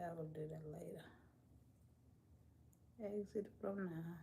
I will do that later. Exit from now.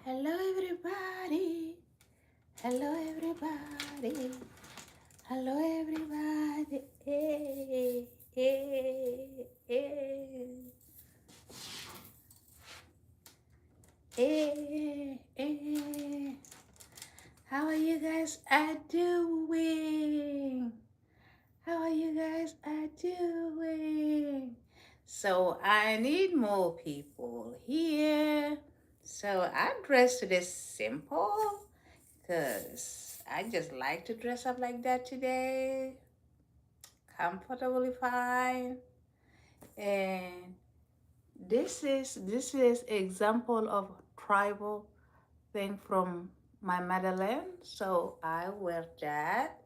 Hello, everybody. Hello, everybody. Hello, everybody. Hey, hey, hey, hey, hey. How are you guys doing? How are you guys doing? So I need more people here. So I dressed today simple because I just like to dress up like that today. Comfortably fine. And this is example of tribal thing from my motherland. So I wear that.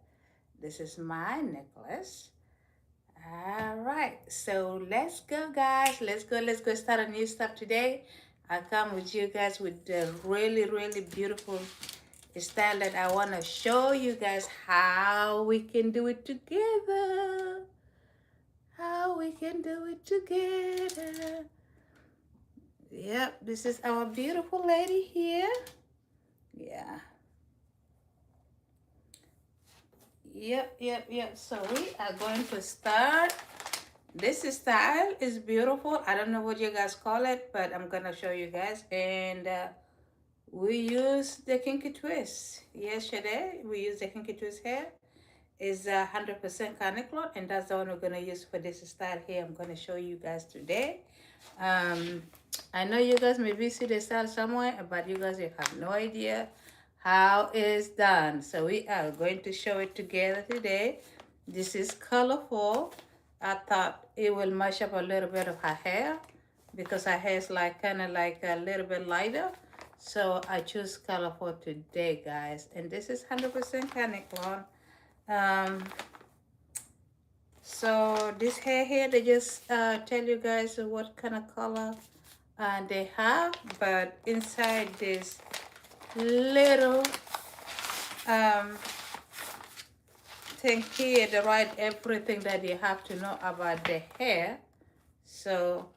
This is my necklace. All right, so let's go, guys. Let's go start a new stuff today. I come with you guys with the really beautiful style that I want to show you guys how we can do it together. How we can do it together. Yep, this is our beautiful lady here. Yeah. Yep. So we are going to start. This style is beautiful. I don't know what you guys call it, but I'm gonna show you guys. And we use the kinky twist. Yesterday we used the kinky twist hair. Is 100% cotton, and that's the one we're gonna use for this style here. I'm gonna show you guys today. Um, I know you guys maybe see the style somewhere, but you guys have no idea how it's done. So we are going to show it together today. This is colorful. I thought it will mash up a little bit of her hair because her hair is like kind of like a little bit lighter. So I choose colorful today, guys. And this is 100% cotton. So this hair here, they just tell you guys what kind of color they have, but inside this little thing here, they write everything that you have to know about the hair. So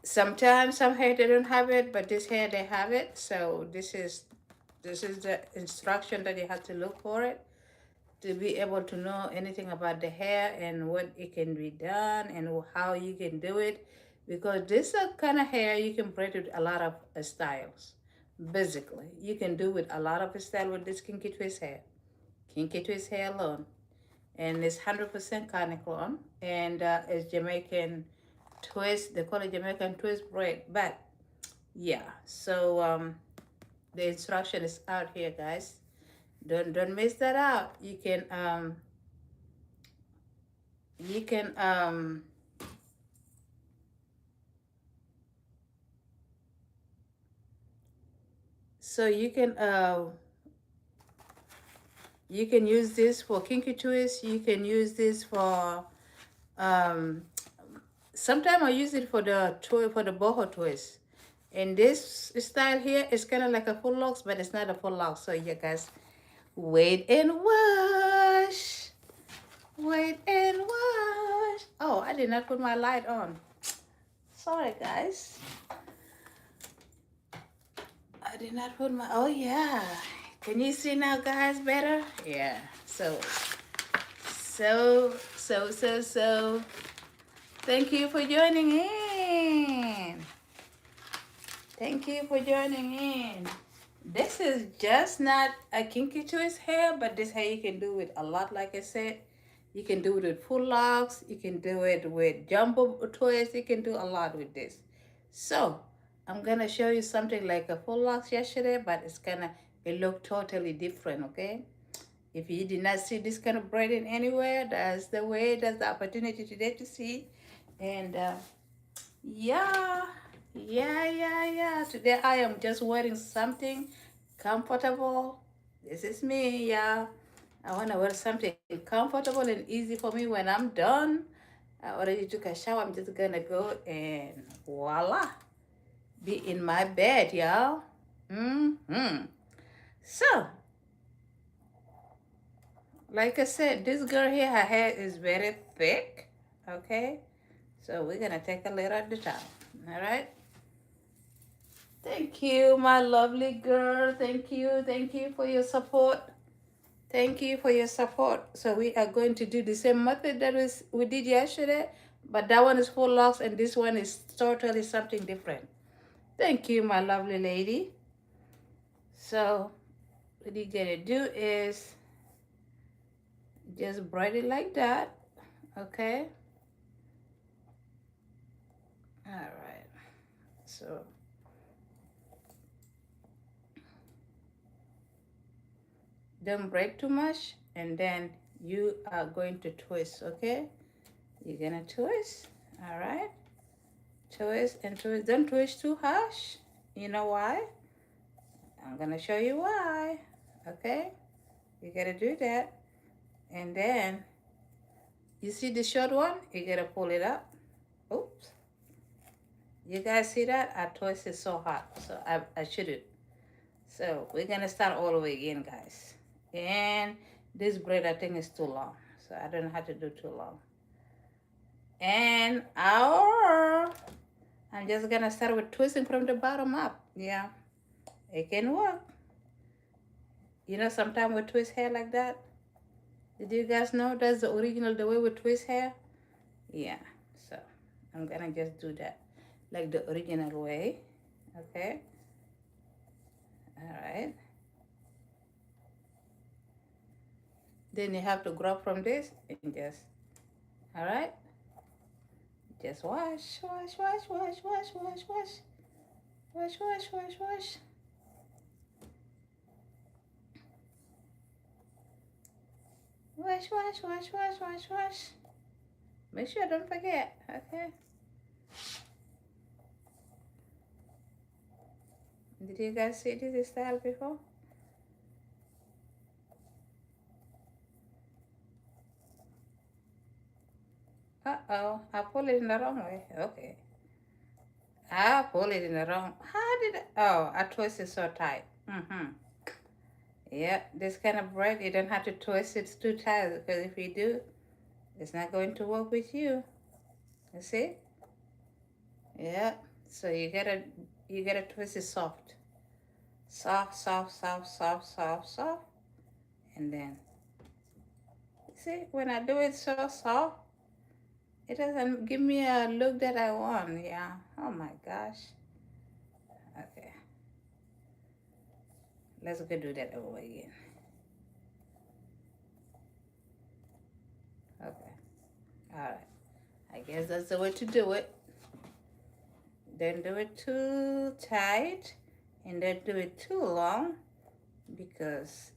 sometimes some hair they don't have it, but this hair they have it. So this is the instruction that you have to look for it to be able to know anything about the hair and what it can be done and how you can do it, because this kind of hair you can braid with a lot of styles. Basically, you can do with a lot of style with this kinky twist hair alone. And it's 100% cotton, and it's Jamaican twist. They call it Jamaican twist braid. But yeah, so the instruction is out here, guys. Don't miss that out. You can so you can use this for kinky twist. You can use this for sometimes I use it for the boho twist. And this style here is kind of like a full locks, but it's not a full lock. So you guys wait and watch. Wait and watch. Oh, I did not put my light on. Sorry, guys. I did not put my, oh yeah. Can you see now, guys, better? Yeah. So. Thank you for joining in. Thank you for joining in. This is just not a kinky twist hair, but this hair you can do it a lot, like I said. You can do it with full locks. You can do it with jumbo twists. You can do a lot with this. So, I'm going to show you something like a full locks yesterday, but it's going to it look totally different, okay? If you did not see this kind of braiding anywhere, that's the way, that's the opportunity today to see. And yeah, yeah. Today I am just wearing something comfortable. This is me, yeah. I want to wear something comfortable and easy for me when I'm done. I already took a shower. I'm just gonna go and voila, be in my bed, y'all. So, like I said, this girl here, her hair is very thick, okay? So we're gonna take a little at the time, all right? Thank you, my lovely girl. Thank you for your support. Thank you for your support. So we are going to do the same method that we did yesterday, but that one is full locks and this one is totally something different. Thank you, my lovely lady. So what you're gonna do is just braid it like that, okay? All right. So don't braid too much, and then you are going to twist, okay? You're gonna twist, all right? Twist and twist. Don't twist too harsh. You know why? I'm gonna show you why, okay? You gotta do that. And then, you see the short one? You gotta pull it up. Oops. You guys see that? I twisted so hard, so I shouldn't. So we're gonna start all the way again, guys. And this braid I think is too long, so I don't know how to do too long. And I'm just gonna start with twisting from the bottom up. Yeah, it can work. You know, sometimes we twist hair like that. Did you guys know that's the original, the way we twist hair? Yeah, so I'm gonna just do that like the original way. Okay, all right. Then you have to grab from this and just, all right. Just wash. Wash. Wash. Make sure don't forget, okay? Did you guys see this style before? Uh-oh, I pulled it in the wrong way. Okay. I pulled it in the wrong. How did I? Oh, I twisted so tight. Yeah, this kind of braid, you don't have to twist it too tight because if you do, it's not going to work with you. You see? Yeah. So you gotta twist it soft. Soft. And then, see, when I do it so soft, it doesn't give me a look that I want. Yeah. Oh my gosh. Okay. Let's go do that over again. Okay. All right. I guess that's the way to do it. Don't do it too tight and don't do it too long because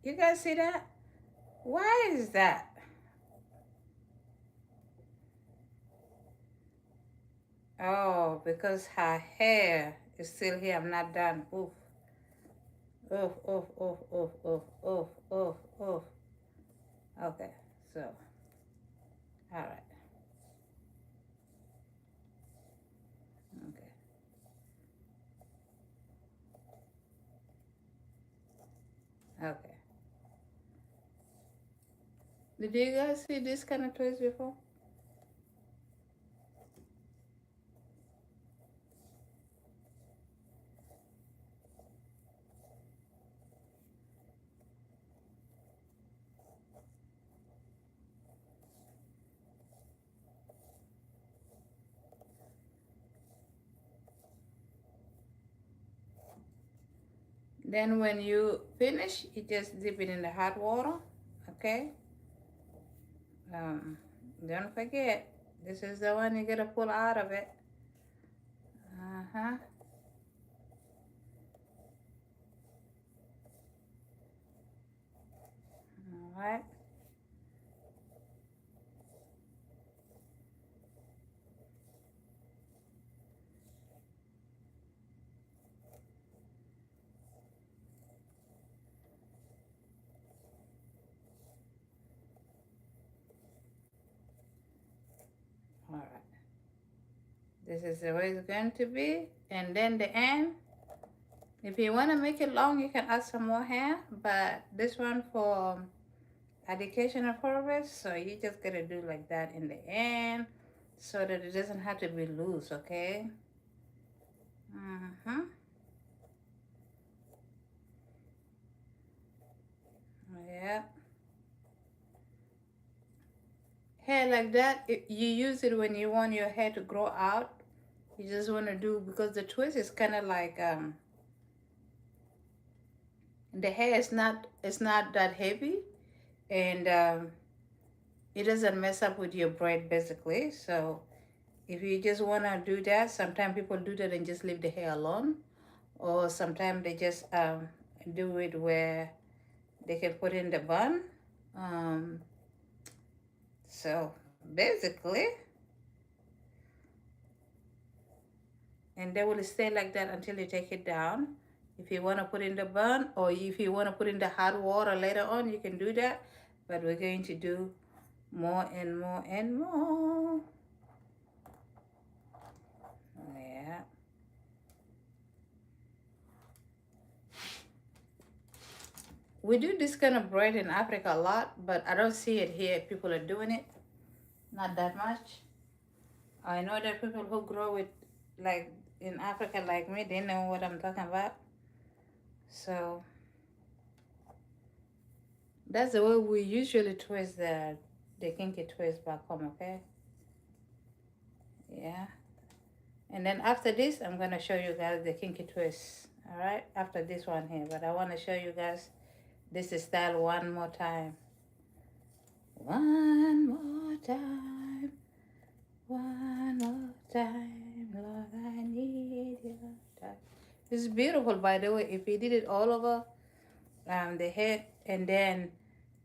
you guys see that? Why is that? Oh, because her hair is still here. I'm not done. Oof. Oof. Okay, so, all right. Okay. Okay. Did you guys see this kind of twist before? Then when you finish, you just dip it in the hot water, okay? Um, don't forget, this is the one you gotta pull out of it. Uh-huh. All right. All right. This is the way it's going to be. And then the end, if you want to make it long, you can add some more hair. But this one for educational purpose, so you just gotta do like that in the end so that it doesn't have to be loose, okay? Mm-hmm. Yeah. Hair like that, you use it when you want your hair to grow out. You just want to do, because the twist is kind of like the hair is not, it's not that heavy, and it doesn't mess up with your braid basically. So if you just want to do that, sometimes people do that and just leave the hair alone, or sometimes they just do it where they can put in the bun. um, so basically, and they will stay like that until you take it down. If you want to put in the bun, or if you want to put in the hot water later on, you can do that. But we're going to do more and more and more. Yeah. We do this kind of bread in Africa a lot, but I don't see it here. People are doing it. Not that much. I know that people who grow it, like in Africa, like me, they know what I'm talking about. So that's the way we usually twist the kinky twist back home, okay? Yeah. And then after this, I'm gonna show you guys the kinky twist. All right, after this one here, but I want to show you guys this style one more time. One more time. One more time, Lord, I need your touch. It's beautiful, by the way. If you did it all over the head, and then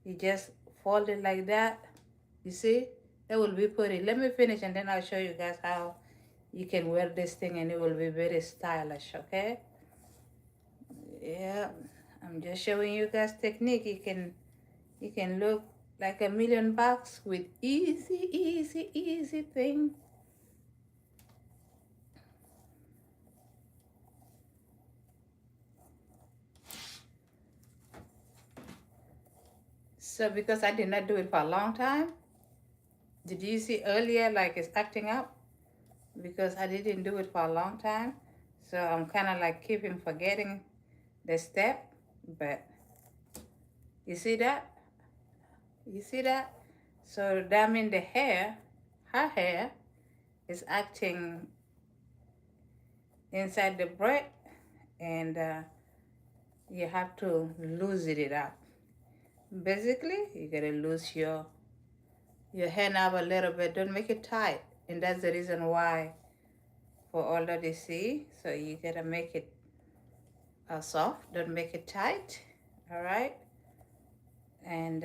you just fold it like that, you see, that will be pretty. Let me finish, and then I'll show you guys how you can wear this thing, and it will be very stylish, okay? Yeah, I'm just showing you guys technique. You can look like $1,000,000 with easy thing. So because I did not do it for a long time, did you see earlier like it's acting up? Because I didn't do it for a long time. So I'm kind of like keeping forgetting the step. But you see that? You see that? So that means the hair, her hair, is acting inside the braid, and you have to loosen it up. Basically, you gotta lose your hair knob a little bit. Don't make it tight, and that's the reason why for all that you see. So you gotta make it soft. Don't make it tight. All right, and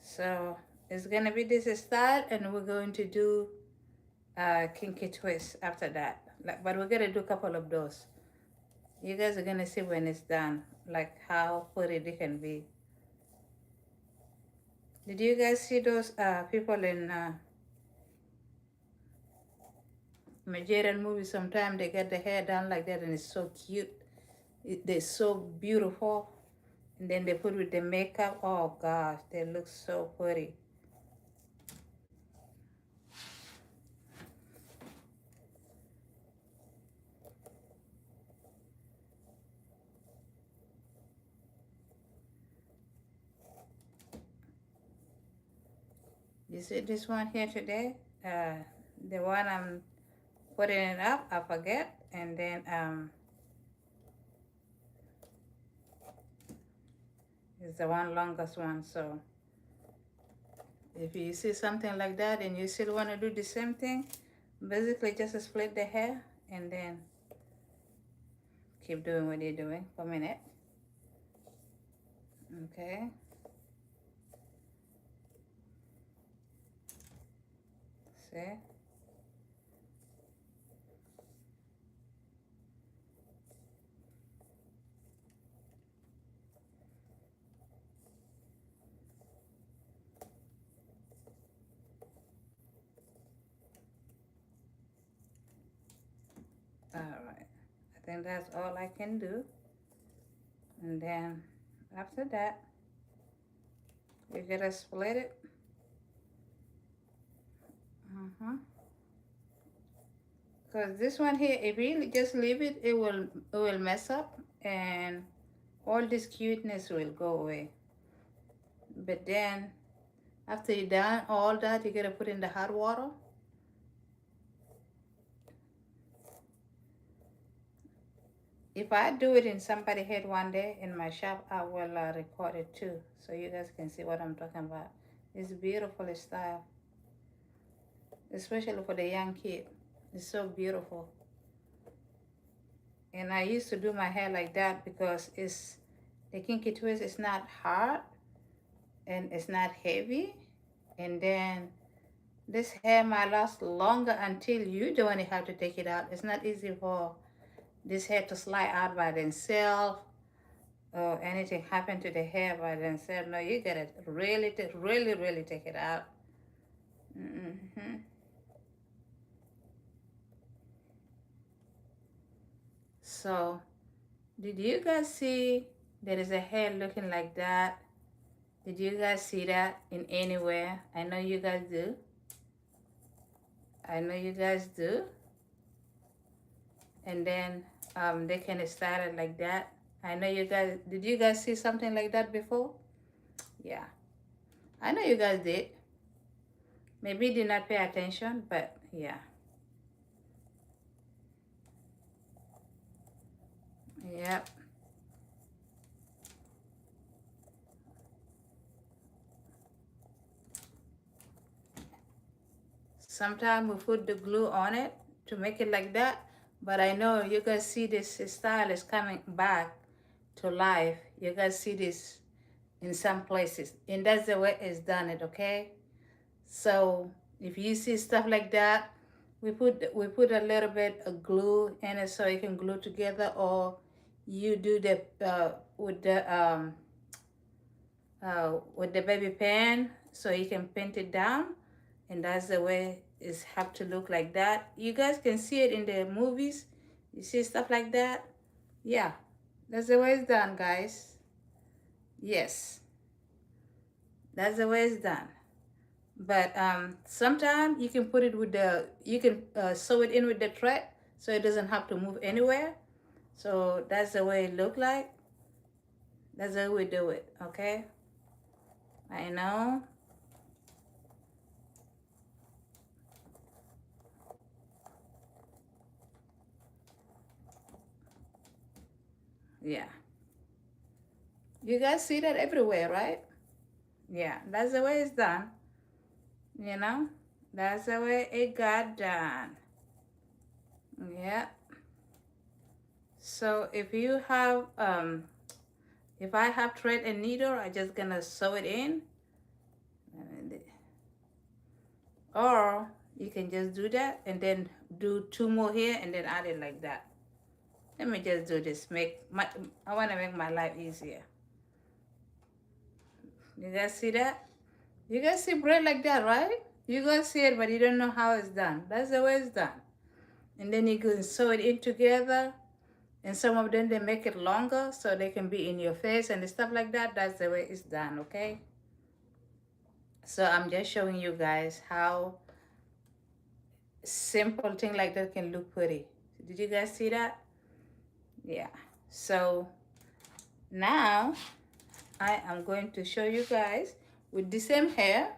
so it's gonna be this style, and we're going to do kinky twist after that. But we're gonna do a couple of those. You guys are gonna see when it's done, like how pretty they can be. Did you guys see those people in Nigerian movies? Sometimes they get the hair done like that, and it's so cute. They're so beautiful. And then they put with the makeup. Oh gosh, they look so pretty. You see this one here today? The one I'm putting it up, I forget. And then it's the one longest one. So if you see something like that and you still want to do the same thing, basically just split the hair and then keep doing what you're doing for a minute. Okay. See? All right. I think that's all I can do. And then after that, you gotta split it. Because this one here, if you just leave it, it will mess up and all this cuteness will go away. But then after you done all that, you gotta put in the hot water. If I do it in somebody's head one day in my shop, I will record it too, so you guys can see what I'm talking about. It's beautiful style, especially for the young kid. It's so beautiful. And I used to do my hair like that because the kinky twist is not hard and it's not heavy. And then this hair might last longer until you don't have to take it out. It's not easy for this hair to slide out by themselves or anything happen to the hair by themselves. No, you gotta really take it out. Mm-hmm. So, did you guys see there is a hair looking like that? Did you guys see that in anywhere? I know you guys do. I know you guys do. And then they can style it like that. I know you guys, did you guys see something like that before? Yeah, I know you guys did. Maybe you did not pay attention, but yeah. Yep. Sometimes we put the glue on it to make it like that, but I know you guys see this style is coming back to life. You guys see this in some places, and that's the way it's done it, okay? So if you see stuff like that, we put a little bit of glue in it so you can glue together, or you do the with the baby pen so you can paint it down, and that's the way it's have to look like that. You guys can see it in the movies. You see stuff like that. Yeah, that's the way it's done, guys. Yes, that's the way it's done. But sometimes you can put it with you can sew it in with the thread so it doesn't have to move anywhere. So that's the way it look like. That's the way we do it, okay? I know. Yeah. You guys see that everywhere, right? Yeah, that's the way it's done. You know? That's the way it got done. Yeah. So if I have thread and needle, I just gonna sew it in. Or you can just do that and then do two more here and then add it like that. Let me just do this. I wanna make my life easier. You guys see that? You guys see bread like that, right? You guys see it, but you don't know how it's done. That's the way it's done. And then you can sew it in together And some of them, they make it longer so they can be in your face and stuff like that. That's the way it's done, okay? So I'm just showing you guys how simple thing like that can look pretty. Did you guys see that? Yeah. So now I am going to show you guys with the same hair,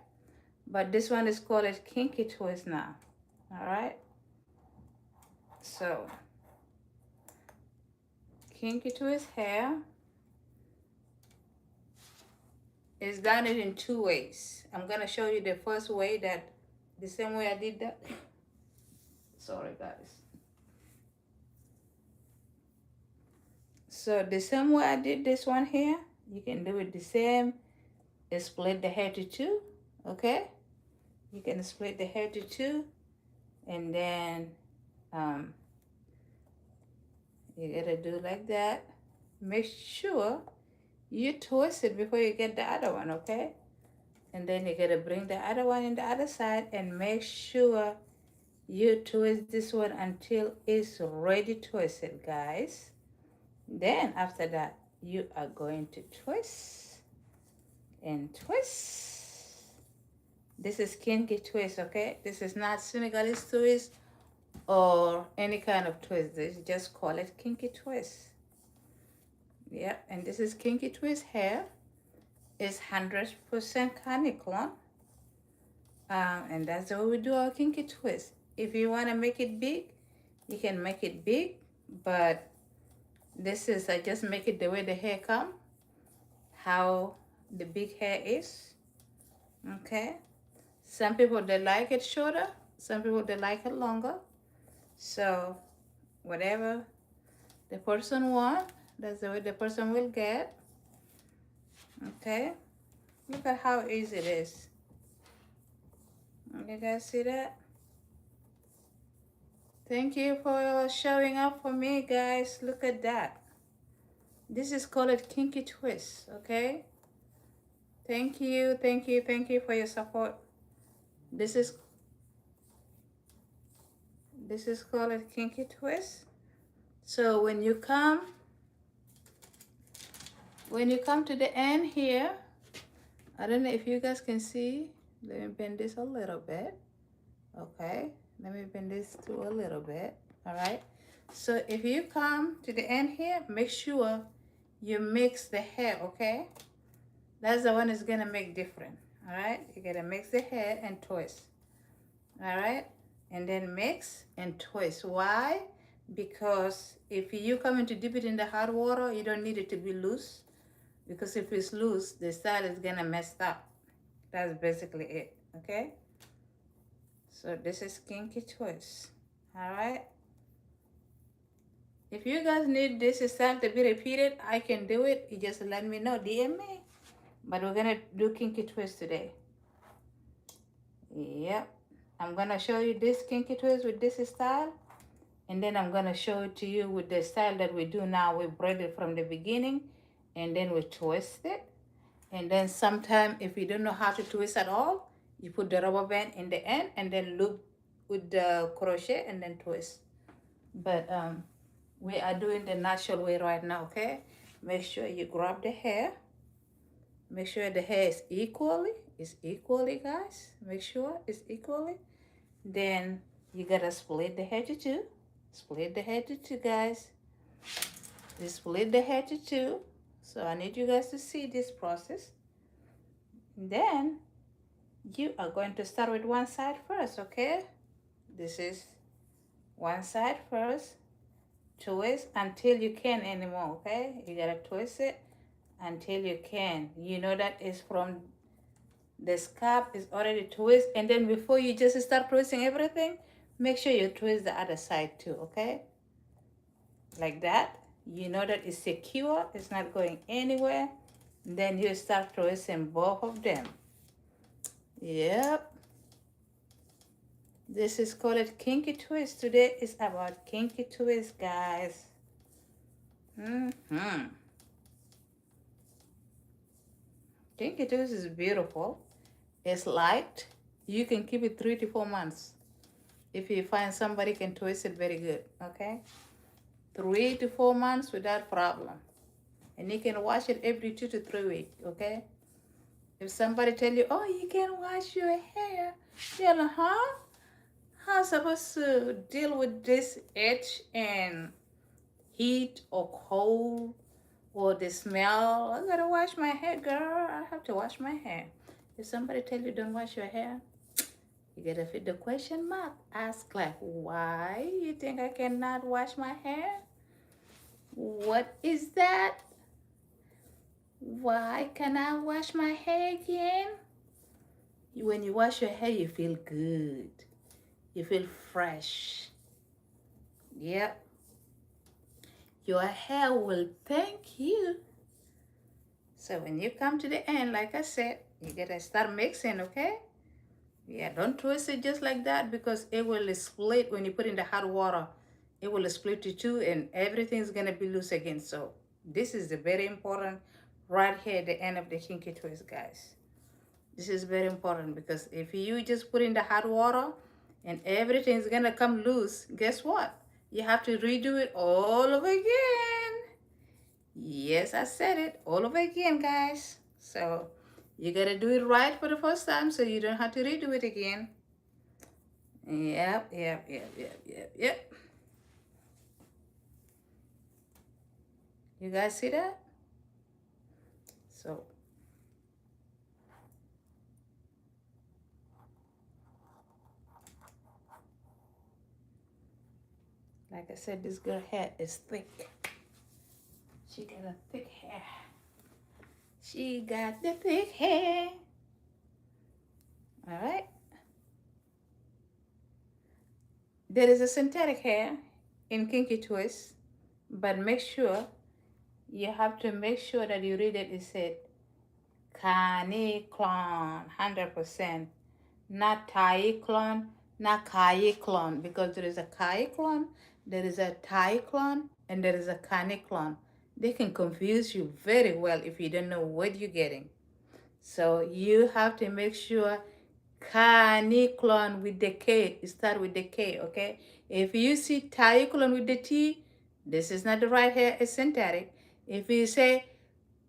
but this one is called a kinky twist now. All right. So kinky twist hair is done it in two ways. I'm gonna show you the first way, that the same way I did that. Sorry guys. So the same way I did this one here, you can do it the same. Split the hair to two, okay? You can split the hair to two, and then you gotta do like that. Make sure you twist it before you get the other one, okay? And then you gotta bring the other one in the other side and make sure you twist this one until it's ready twisted, guys. Then after that, you are going to twist and twist. This is kinky twist, okay? This is not Senegalese twist or any kind of twist. They just call it kinky twist. Yeah, and this is kinky twist hair. It's 100% honeycomb. And that's the way we do our kinky twist. If you want to make it big, you can make it big, but this is, I just make it the way the hair come, how the big hair is, okay? Some people, they like it shorter. Some people, they like it longer. So whatever the person want, that's the way the person will get, okay? Look at how easy it is. You guys see that? Thank you for showing up for me, guys. Look at that. This is called a kinky twist, okay? Thank you, thank you, thank you for your support. This is called a kinky twist. So when you come to the end here, I don't know if you guys can see. Let me bend this a little bit. Okay, let me bend this to a little bit. All right. So if you come to the end here, make sure you mix the hair, okay? That's the one that's gonna make different. All right, you gotta mix the hair and twist. All right, and then mix and twist. Why? Because if you come in to dip it in the hot water, you don't need it to be loose, because if it's loose, the style is gonna mess up. That's basically it, okay? So this is kinky twist. All right. If you guys need this style to be repeated, I can do it. You just let me know, DM me. But we're gonna do kinky twist today. Yep. I'm gonna show you this kinky twist with this style, and then I'm gonna show it to you with the style that we do now. We braid it from the beginning, and then we twist it. And then sometime, if you don't know how to twist at all, you put the rubber band in the end and then loop with the crochet and then twist. But we are doing the natural way right now, okay? Make sure you grab the hair. Make sure the hair is equally, guys. Make sure it's equally. Then you gotta split the hair to two. Split the hair to two, guys. You split the hair to two. So I need you guys to see this process. Then you are going to start with one side first, okay? This is one side first. Twist until you can't anymore, okay? You gotta twist it until you can. You know that is from the scalp is already twist, and then before you just start twisting everything, make sure you twist the other side too, okay? Like that. You know that it's secure, it's not going anywhere. Then you start twisting both of them. Yep. This is called kinky twist. Today is about kinky twist, guys. Kinky twist is beautiful. It's light. You can keep it 3 to 4 months if you find somebody can twist it very good, okay? 3 to 4 months without problem. And you can wash it every 2 to 3 weeks, okay? If somebody tell you, oh, you can wash your hair, you're like, huh? How am I supposed to deal with this itch and heat or cold or the smell? I gotta wash my hair, girl. I have to wash my hair. If somebody tell you don't wash your hair, you gotta fit the question mark. Ask like, why you think I cannot wash my hair? What is that? Why can I wash my hair again? When you wash your hair, you feel good. You feel fresh. Yep. Your hair will thank you. So when you come to the end, like I said, you gotta start mixing, okay? Yeah, don't twist it just like that because it will split when you put in the hot water. It will split to two and everything's gonna be loose again. So this is the very important right here at the end of the kinky twist, guys. This is very important because if you just put in the hot water and everything's gonna come loose, guess what? You have to redo it all over again. Yes, I said it all over again, guys. So you gotta do it right for the first time so you don't have to redo it again. Yep. You guys see that? So like I said, this girl hair is thick. She got a thick hair. She got the thick hair. All right. There is a synthetic hair in Kinky Twist, but make sure you have to make sure that you read it. It said Caniclone, 100%, not Tyclone, not Caiclone, because there is a Caiclone, there is a Tyclone, and there is a Caniclone. They can confuse you very well if you don't know what you're getting. So you have to make sure Caniclone with the K, start with the K, okay? If you see Tyclone with the T, this is not the right hair, it's synthetic. If you say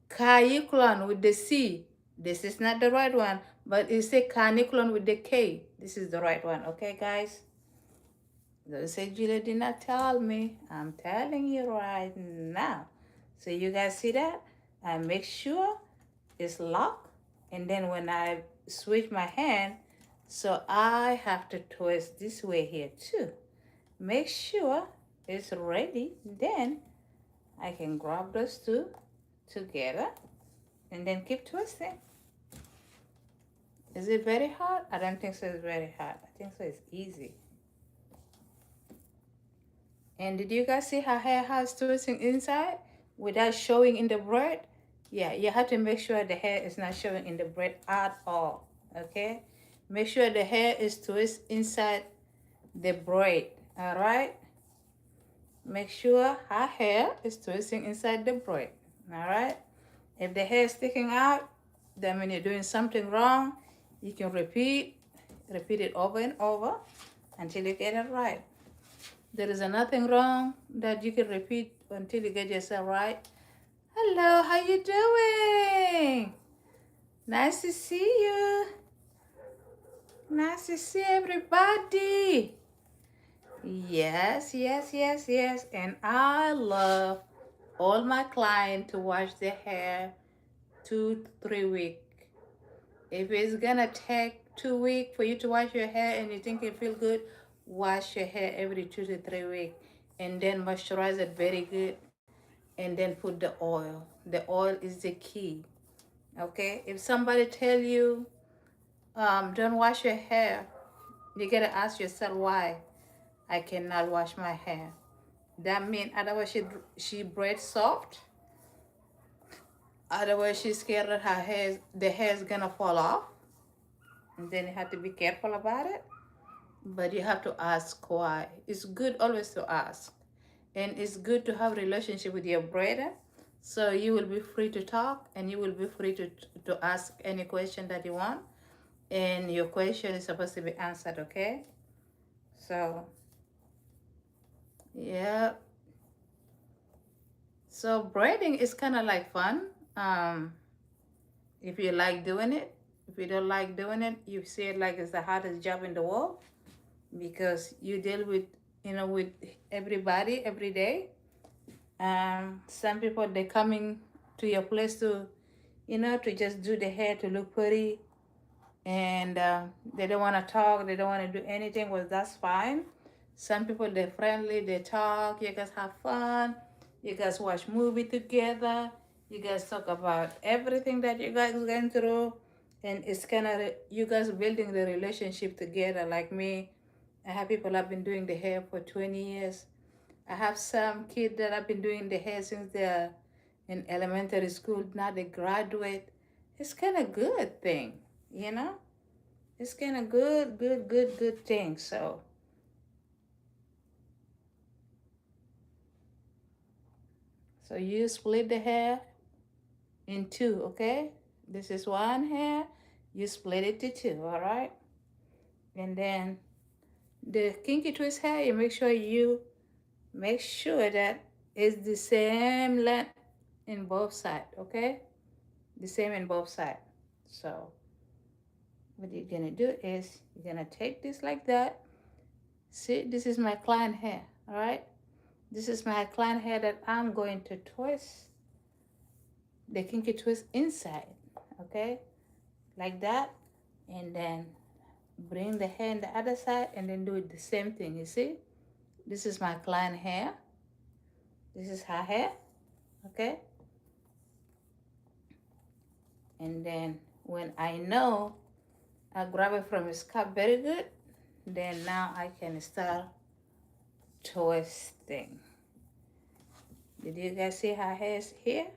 Caniclone with the C, this is not the right one, but you say Caniclone with the K, this is the right one, okay, guys? Don't say Julia did not tell me. I'm telling you right now. So you guys see that? I make sure it's locked, and then when I switch my hand, so I have to twist this way here too. Make sure it's ready, then I can grab those two together and then keep twisting. Is it very hard? I don't think so. It's very hard. I think so. It's easy. And did you guys see how hair has twisting inside without showing in the braid? Yeah, you have to make sure the hair is not showing in the braid at all, okay? Make sure the hair is twist inside the braid, all right? Make sure her hair is twisting inside the braid, all right? If the hair is sticking out, then when you're doing something wrong, you can repeat it over and over until you get it right. There is nothing wrong that you can repeat until you get yourself right. Hello, how you doing? Nice to see you. Nice to see everybody. Yes. And I love all my clients to wash their hair 2-3 weeks. If it's gonna take 2 weeks for you to wash your hair and you think it feel good, wash your hair every 2 to 3 weeks and then moisturize it very good and then put the oil. The oil is the key. Okay, if somebody tell you don't wash your hair, you gotta ask yourself why I cannot wash my hair. That means otherwise she braids soft. Otherwise she's scared that the hair is gonna fall off. And then you have to be careful about it. But you have to ask why. It's good always to ask. And it's good to have a relationship with your braider. So you will be free to talk and you will be free to ask any question that you want. And your question is supposed to be answered, okay? So, yeah. So braiding is kind of like fun. Um, if you like doing it. If you don't like doing it, you see it like it's the hardest job in the world because you deal with, with everybody every day. Some people they coming to your place to, to just do the hair to look pretty, and they don't want to talk, they don't want to do anything. Well, that's fine. Some people they're friendly, they talk, you guys have fun, you guys watch movie together, you guys talk about everything that you guys went through, and it's kind of you guys building the relationship together. Like me, I have people I've been doing the hair for 20 years. I have some kids that have been doing the hair since they're in elementary school. Now they graduate. It's kind of good thing, you know. It's kind of good thing. So you split the hair in two, okay? This is one hair. You split it to two, all right? And then the kinky twist hair, you make sure that it's the same length in both sides, okay? The same in both sides. So what you're gonna do is you're gonna take this like that. See, this is my client hair, all right? This is my client hair that I'm going to twist the kinky twist inside, okay? Like that. And then bring the hair in the other side and then do it the same thing, you see? This is my client hair. This is her hair, okay? And then when I know I grab it from his scalp very good, then now I can start twisting. Did you guys see her hair is here?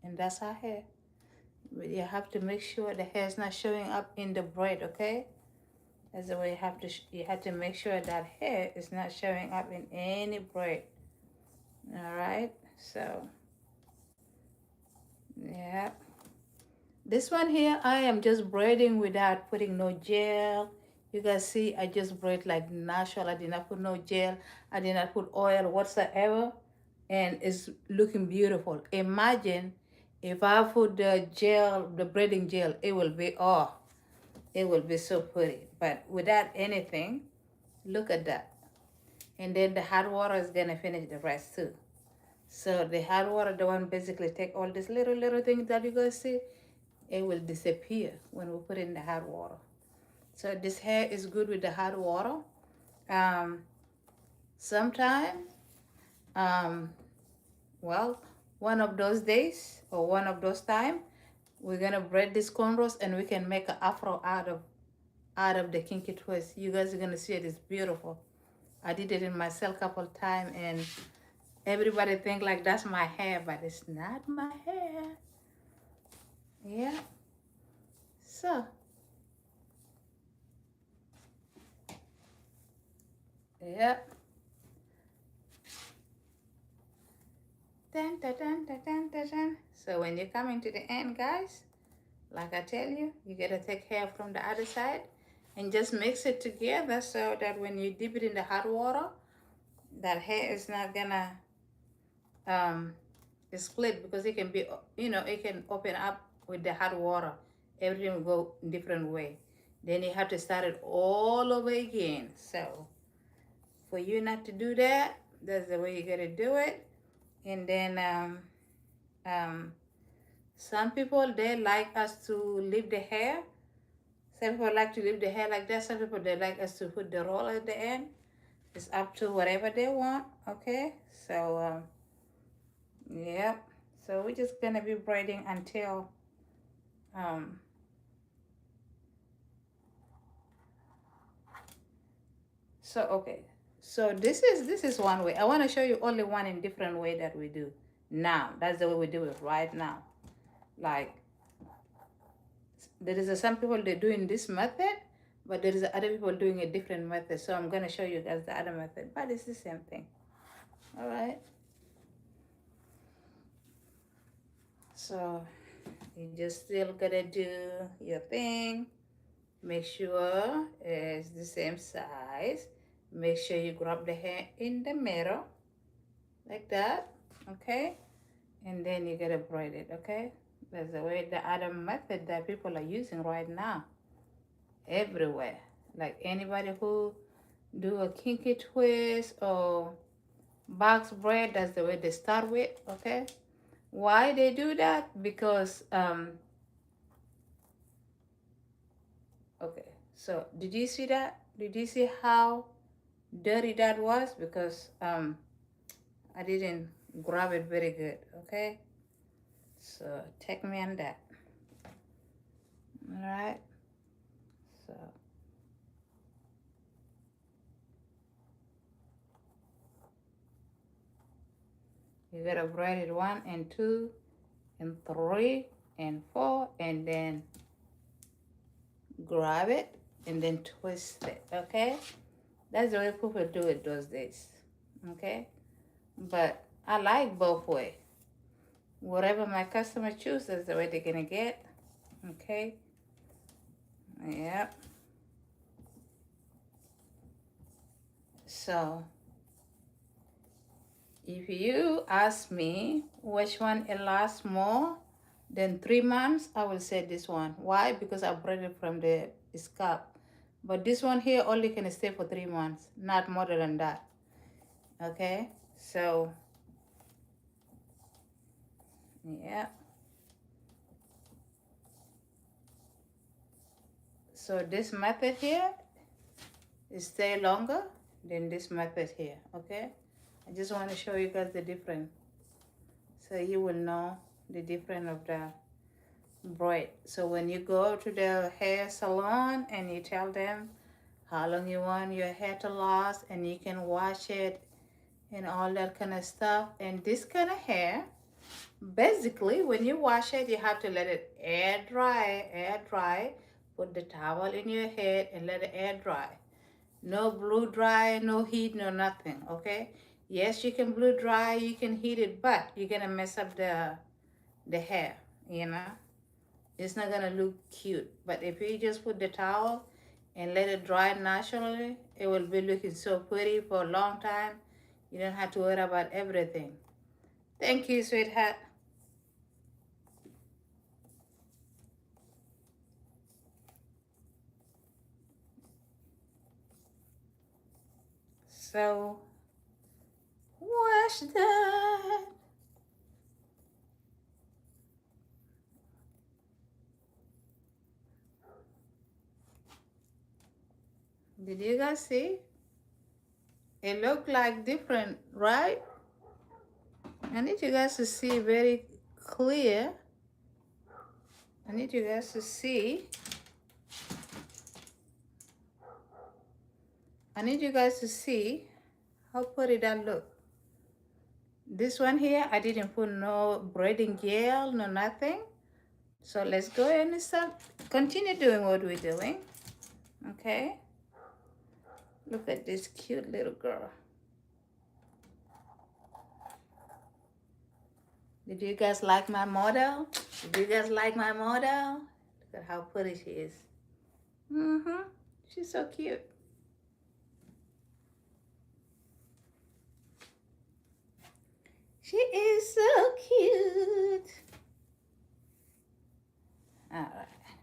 And that's her hair. But you have to make sure the hair is not showing up in the braid, okay? That's the way you have to make sure that hair is not showing up in any braid. All right, so yeah. This one here, I am just braiding without putting no gel. You guys see, I just braid like natural. I did not put no gel. I did not put oil whatsoever. And it's looking beautiful. Imagine if I put the gel, the braiding gel, it will be, oh, it will be so pretty. But without anything, look at that. And then the hot water is gonna finish the rest too. So the hot water, the one basically take all these little things that you guys see, it will disappear when we put in the hot water. So this hair is good with the hot water. Um, Sometimes, um, well, one of those days or one of those time, we're gonna braid these cornrows and we can make an afro out of the kinky twist. You guys are gonna see it. It's beautiful. I did it in myself a couple times and everybody think like that's my hair, but it's not my hair. Yeah. So yeah. Dun, dun, dun, dun, dun, dun, dun. So when you're coming to the end, guys, like I tell you, you gotta take hair from the other side and just mix it together so that when you dip it in the hot water, that hair is not gonna um split because it can be, it can open up with the hot water. Everything will go different way. Then you have to start it all over again. So for you not to do that, that's the way you gotta do it. And then um, some people they like us to leave the hair. Some people like to leave the hair like that. Some people they like us to put the roll at the end. It's up to whatever they want. Okay, so yeah. So we're just gonna be braiding until um, so okay. So this is one way. I want to show you only one in different way that we do now. That's the way we do it right now. Like there is some people they're doing this method, but there is other people doing a different method. So I'm gonna show you guys the other method, but it's the same thing. All right. So you just still gotta do your thing. Make sure it's the same size. Make sure you grab the hair in the middle like that. Okay. and then you gotta braid it, okay? That's the way, the other method that people are using right now everywhere. Like anybody who do a kinky twist or box braid, that's the way they start with, okay? Why they do that? Because okay, so did you see that? Did you see how dirty that was? Because I didn't grab it very good, okay? So take me on that. All right, so you gotta braid it 1 and 2 and 3 and 4, and then grab it and then twist it, okay? That's the way people do it those days, okay? But I like both way. Whatever my customer chooses, the way they're gonna get, okay? Yep. So if you ask me which one it lasts more than 3 months, I will say this one. Why? Because I bred it from the scalp. But this one here only can stay for 3 months, not more than that. Okay? So, yeah. So this method here is stay longer than this method here. Okay? I just want to show you guys the difference, so you will know the difference of the braid. So when you go to the hair salon and you tell them how long you want your hair to last, and you can wash it and all that kind of stuff, and this kind of hair, basically when you wash it, you have to let it air dry. Put the towel in your head and let it air dry. No blow dry, no heat, no nothing, okay? Yes, you can blow dry, you can heat it, but you're gonna mess up the hair, you know? It's not gonna look cute. But if you just put the towel and let it dry naturally, it will be looking so pretty for a long time. You don't have to worry about everything. Thank you, sweetheart. So, wash that. Did you guys see? It looked like different, right? I need you guys to see very clear. I need you guys to see. I need you guys to see how pretty that look. This one here, I didn't put no braiding gel, no nothing. So let's go ahead and start, continue doing what we're doing. Okay. Look at this cute little girl. Did you guys like my model? Did you guys like my model? Look at how pretty she is. Mm-hmm. She's so cute. She is so cute. All right.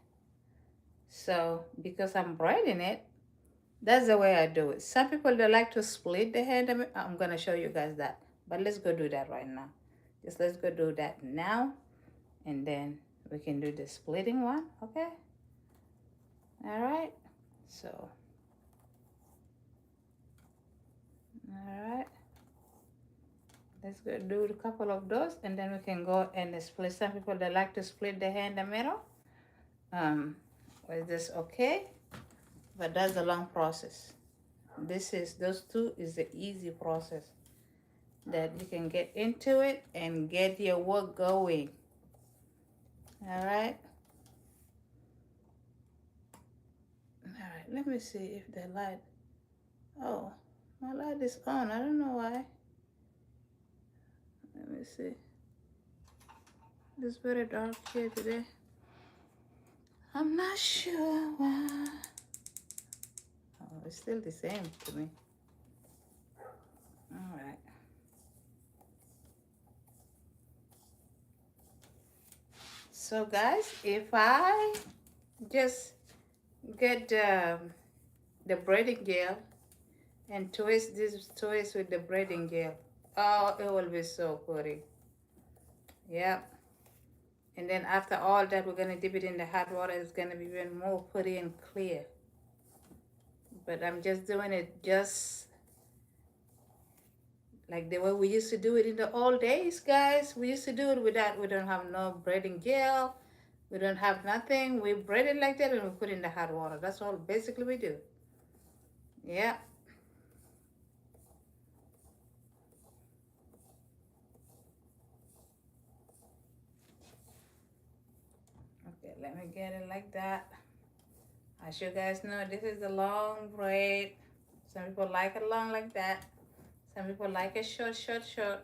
So because I'm braiding it, that's the way I do it. Some people, they like to split the hair. I'm gonna show you guys that. But let's go do that right now. Just let's go do that now. And then we can do the splitting one, okay? All right. So, all right. Let's go do a couple of those, and then we can go and split. Some people, they like to split the hair in the middle. Is this okay? But that's a long process. Those two is the easy process that you can get into it and get your work going. All right. All right. Let me see if the light. Oh, my light is on. I don't know why. Let me see. It's very dark here today. I'm not sure why. Oh, it's still the same to me. All right. So guys, if I just get the braiding gel and twist this twist with the braiding gel, oh, it will be so pretty. Yep. And then after all that, we're gonna dip it in the hot water. It's gonna be even more pretty and clear. But I'm just doing it just like the way we used to do it in the old days, guys. We used to do it without, we don't have no braiding gel. We don't have nothing. We braid it like that and we put it in the hot water. That's all basically we do. Yeah. Okay, let me get it like that. As you guys know, this is the long braid. Some people like it long like that. Some people like it short, short, short.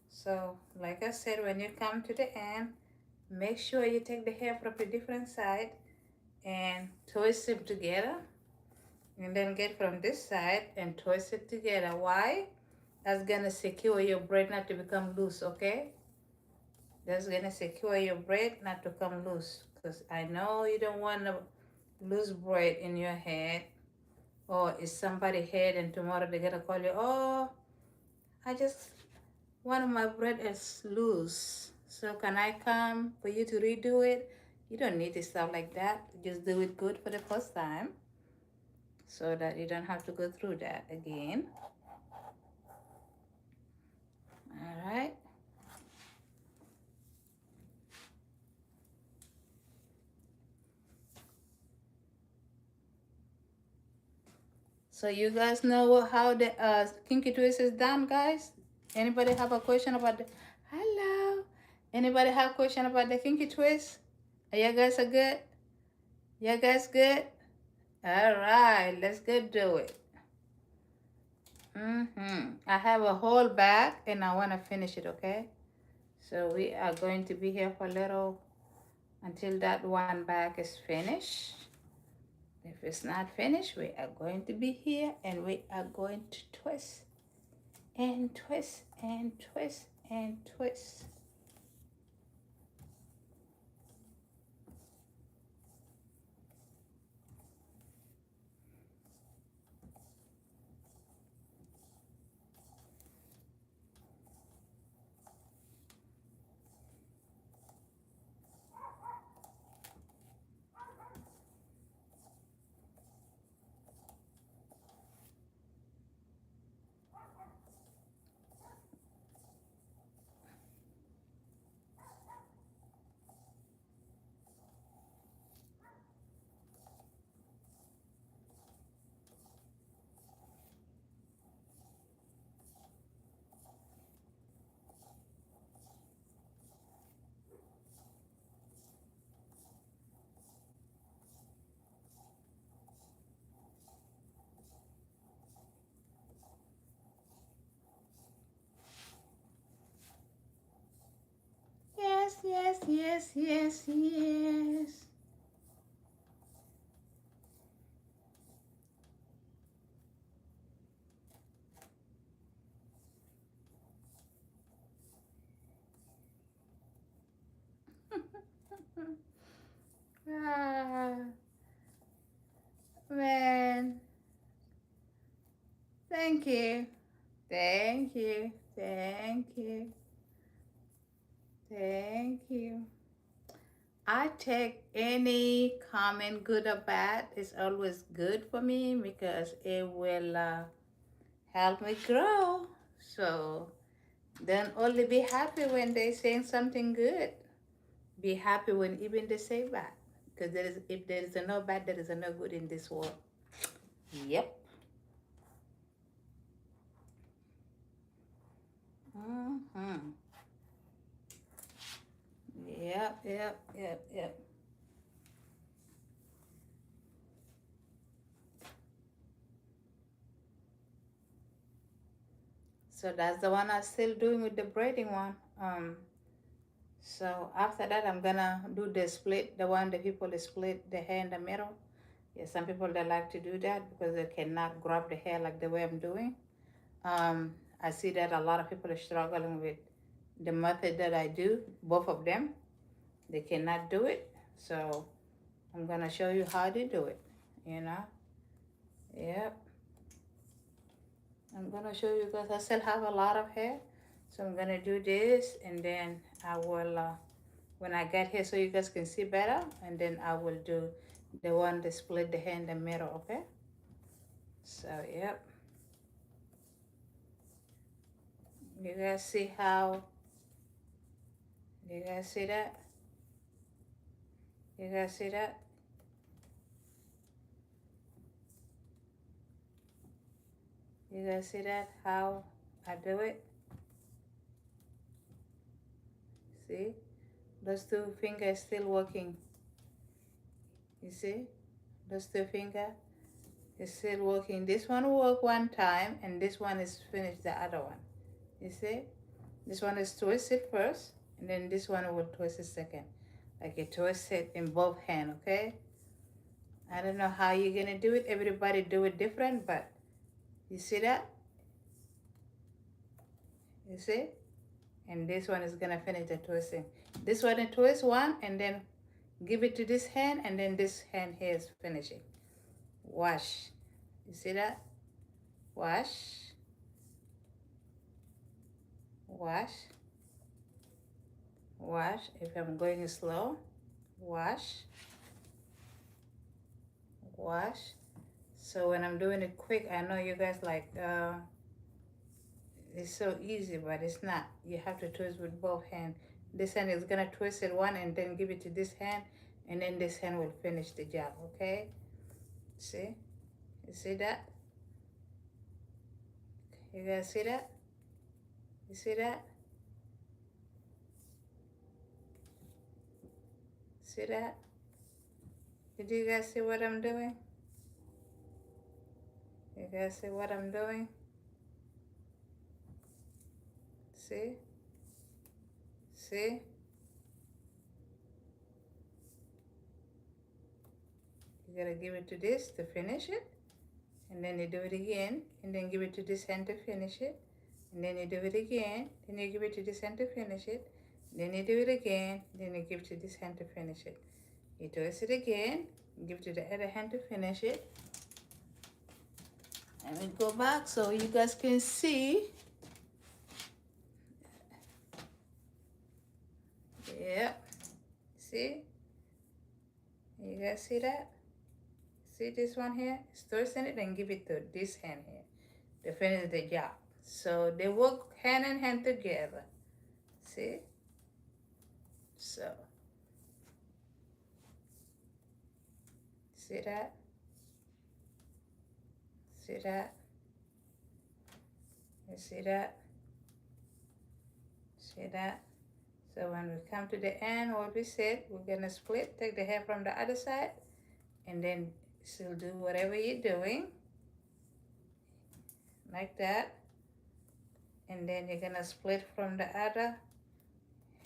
So, like I said, when you come to the end, make sure you take the hair from a different side and twist it together. And then get from this side and twist it together. Why? That's gonna secure your braid not to become loose, okay? That's gonna secure your braid not to come loose. Because I know you don't want a loose braid in your head. Or is somebody head and tomorrow they're gonna call you, oh, I just, one of my braid is loose. So can I come for you to redo it? You don't need to stuff like that. Just do it good for the first time so that you don't have to go through that again. All right. So you guys know how the kinky twist is done, guys? Anybody have a question about the, hello? Anybody have a question about the kinky twist? Are you guys are good? You guys good? All right, let's go do it. I have a whole bag and I want to finish it, okay? So we are going to be here for a little until that one bag is finished. If it's not finished, we are going to be here and we are going to twist and twist and twist and twist. Yes, yes, yes, yes, yes. Ah, man. Thank you. Thank you. Thank you. Thank you. I take any comment, good or bad. It's always good for me because it will help me grow. So don't only be happy when they saying something good. Be happy when even they say bad. Because there is, if there is a no bad, there is a no good in this world. Yep. Mm-hmm. Yep, yep, yep, yep. So that's the one I'm still doing with the braiding one. So after that, I'm gonna do the split, the one that people split the hair in the middle. Yeah, some people they like to do that because they cannot grab the hair like the way I'm doing. I see that a lot of people are struggling with the method that I do, both of them. They cannot do it. So I'm gonna show you how to do it, you know. Yep. I'm gonna show you guys. I still have a lot of hair. So I'm gonna do this, and then I will, when I get here so you guys can see better, and then I will do the one that split the hair in the middle, okay? So, yep. You guys see how, you guys see that? You guys see that? You guys see that? How I do it? See? Those two fingers still working. You see? Those two fingers is still working. This one will work one time, and this one is finished the other one. You see? This one is twisted first, and then this one will twist it second. Like you twist it in both hands, okay? I don't know how you're gonna do it. Everybody do it different, but you see that? You see? And this one is gonna finish the twisting. This one is twist one, and then give it to this hand, and then this hand here is finishing. Wash. You see that? Wash. Wash. Wash. If I'm going slow, wash. Wash. So when I'm doing it quick, I know you guys like, it's so easy, but it's not. You have to twist with both hands. This hand is gonna twist it one and then give it to this hand, and then this hand will finish the job, okay? See? You see that? You guys see that? You see that? See that? Did you guys see what I'm doing? You guys see what I'm doing? See? See? You gotta give it to this to finish it, and then you do it again, and then give it to this hand to finish it, and then you do it again, then you give it to this hand to finish it, then you do it again, then you give it to this hand to finish it. You twist it again, give it to the other hand to finish it. Let me go back so you guys can see. Yep. See? You guys see that? See this one here? Twisting it and give it to this hand here to finish the job. So they work hand in hand together. See? So, see that? See that? You see that? See that? So when we come to the end, what we said, we're gonna split, take the hair from the other side, and then still do whatever you're doing, like that. And then you're gonna split from the other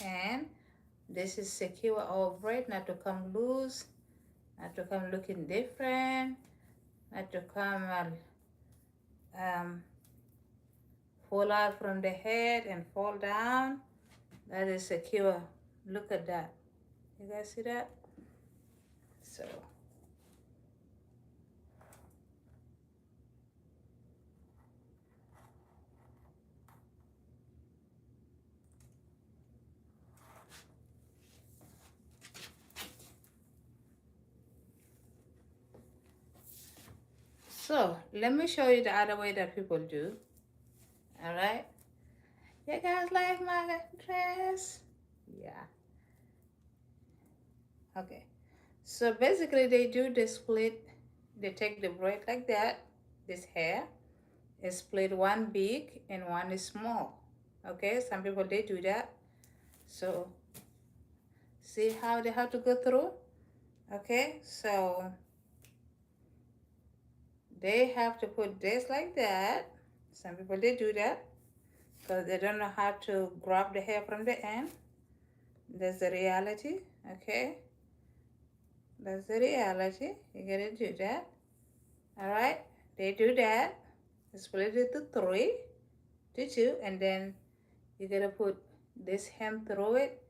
hand. This is secure our braid, not to come loose, not to come looking different, not to come fall out from the head and fall down. That is secure. Look at that. You guys see that? So let me show you the other way that people do. All right. You guys like my dress? Yeah. Okay. So basically they do the split. They take the braid like that. This hair is split, one big and one is small. Okay. Some people they do that. So see how they have to go through? Okay. So they have to put this like that. Some people they do that because they don't know how to grab the hair from the end. That's the reality. Okay. That's the reality. You gotta do that. All right. They do that. Split it to 3, to 2, and then you gotta put this hem through it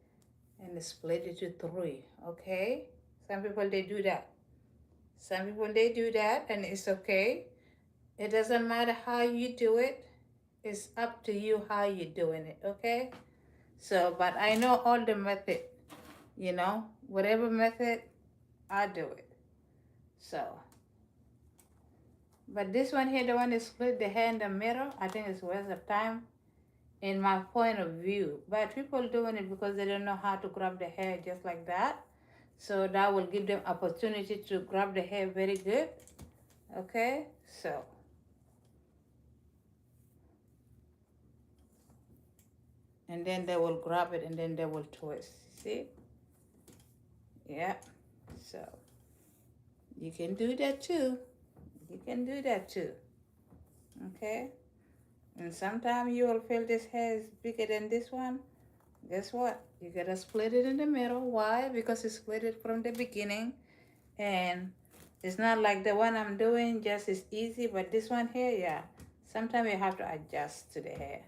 and split it to three, okay? Some people they do that. Some people they do that and it's okay. It doesn't matter how you do it. It's up to you how you're doing it, okay? So, but I know all the method, whatever method, I do it. So, but this one here, the one that split the hair in the middle, I think it's waste of time in my point of view. But people doing it because they don't know how to grab the hair just like that. So that will give them opportunity to grab the hair very good. Okay, so and then they will grab it and then they will twist. See? Yeah. So you can do that too. You can do that too. Okay. And sometimes you will feel this hair is bigger than this one. Guess what? You gotta split it in the middle. Why? Because it's split it from the beginning. And it's not like the one I'm doing just is easy, but this one here, yeah. Sometimes you have to adjust to the hair.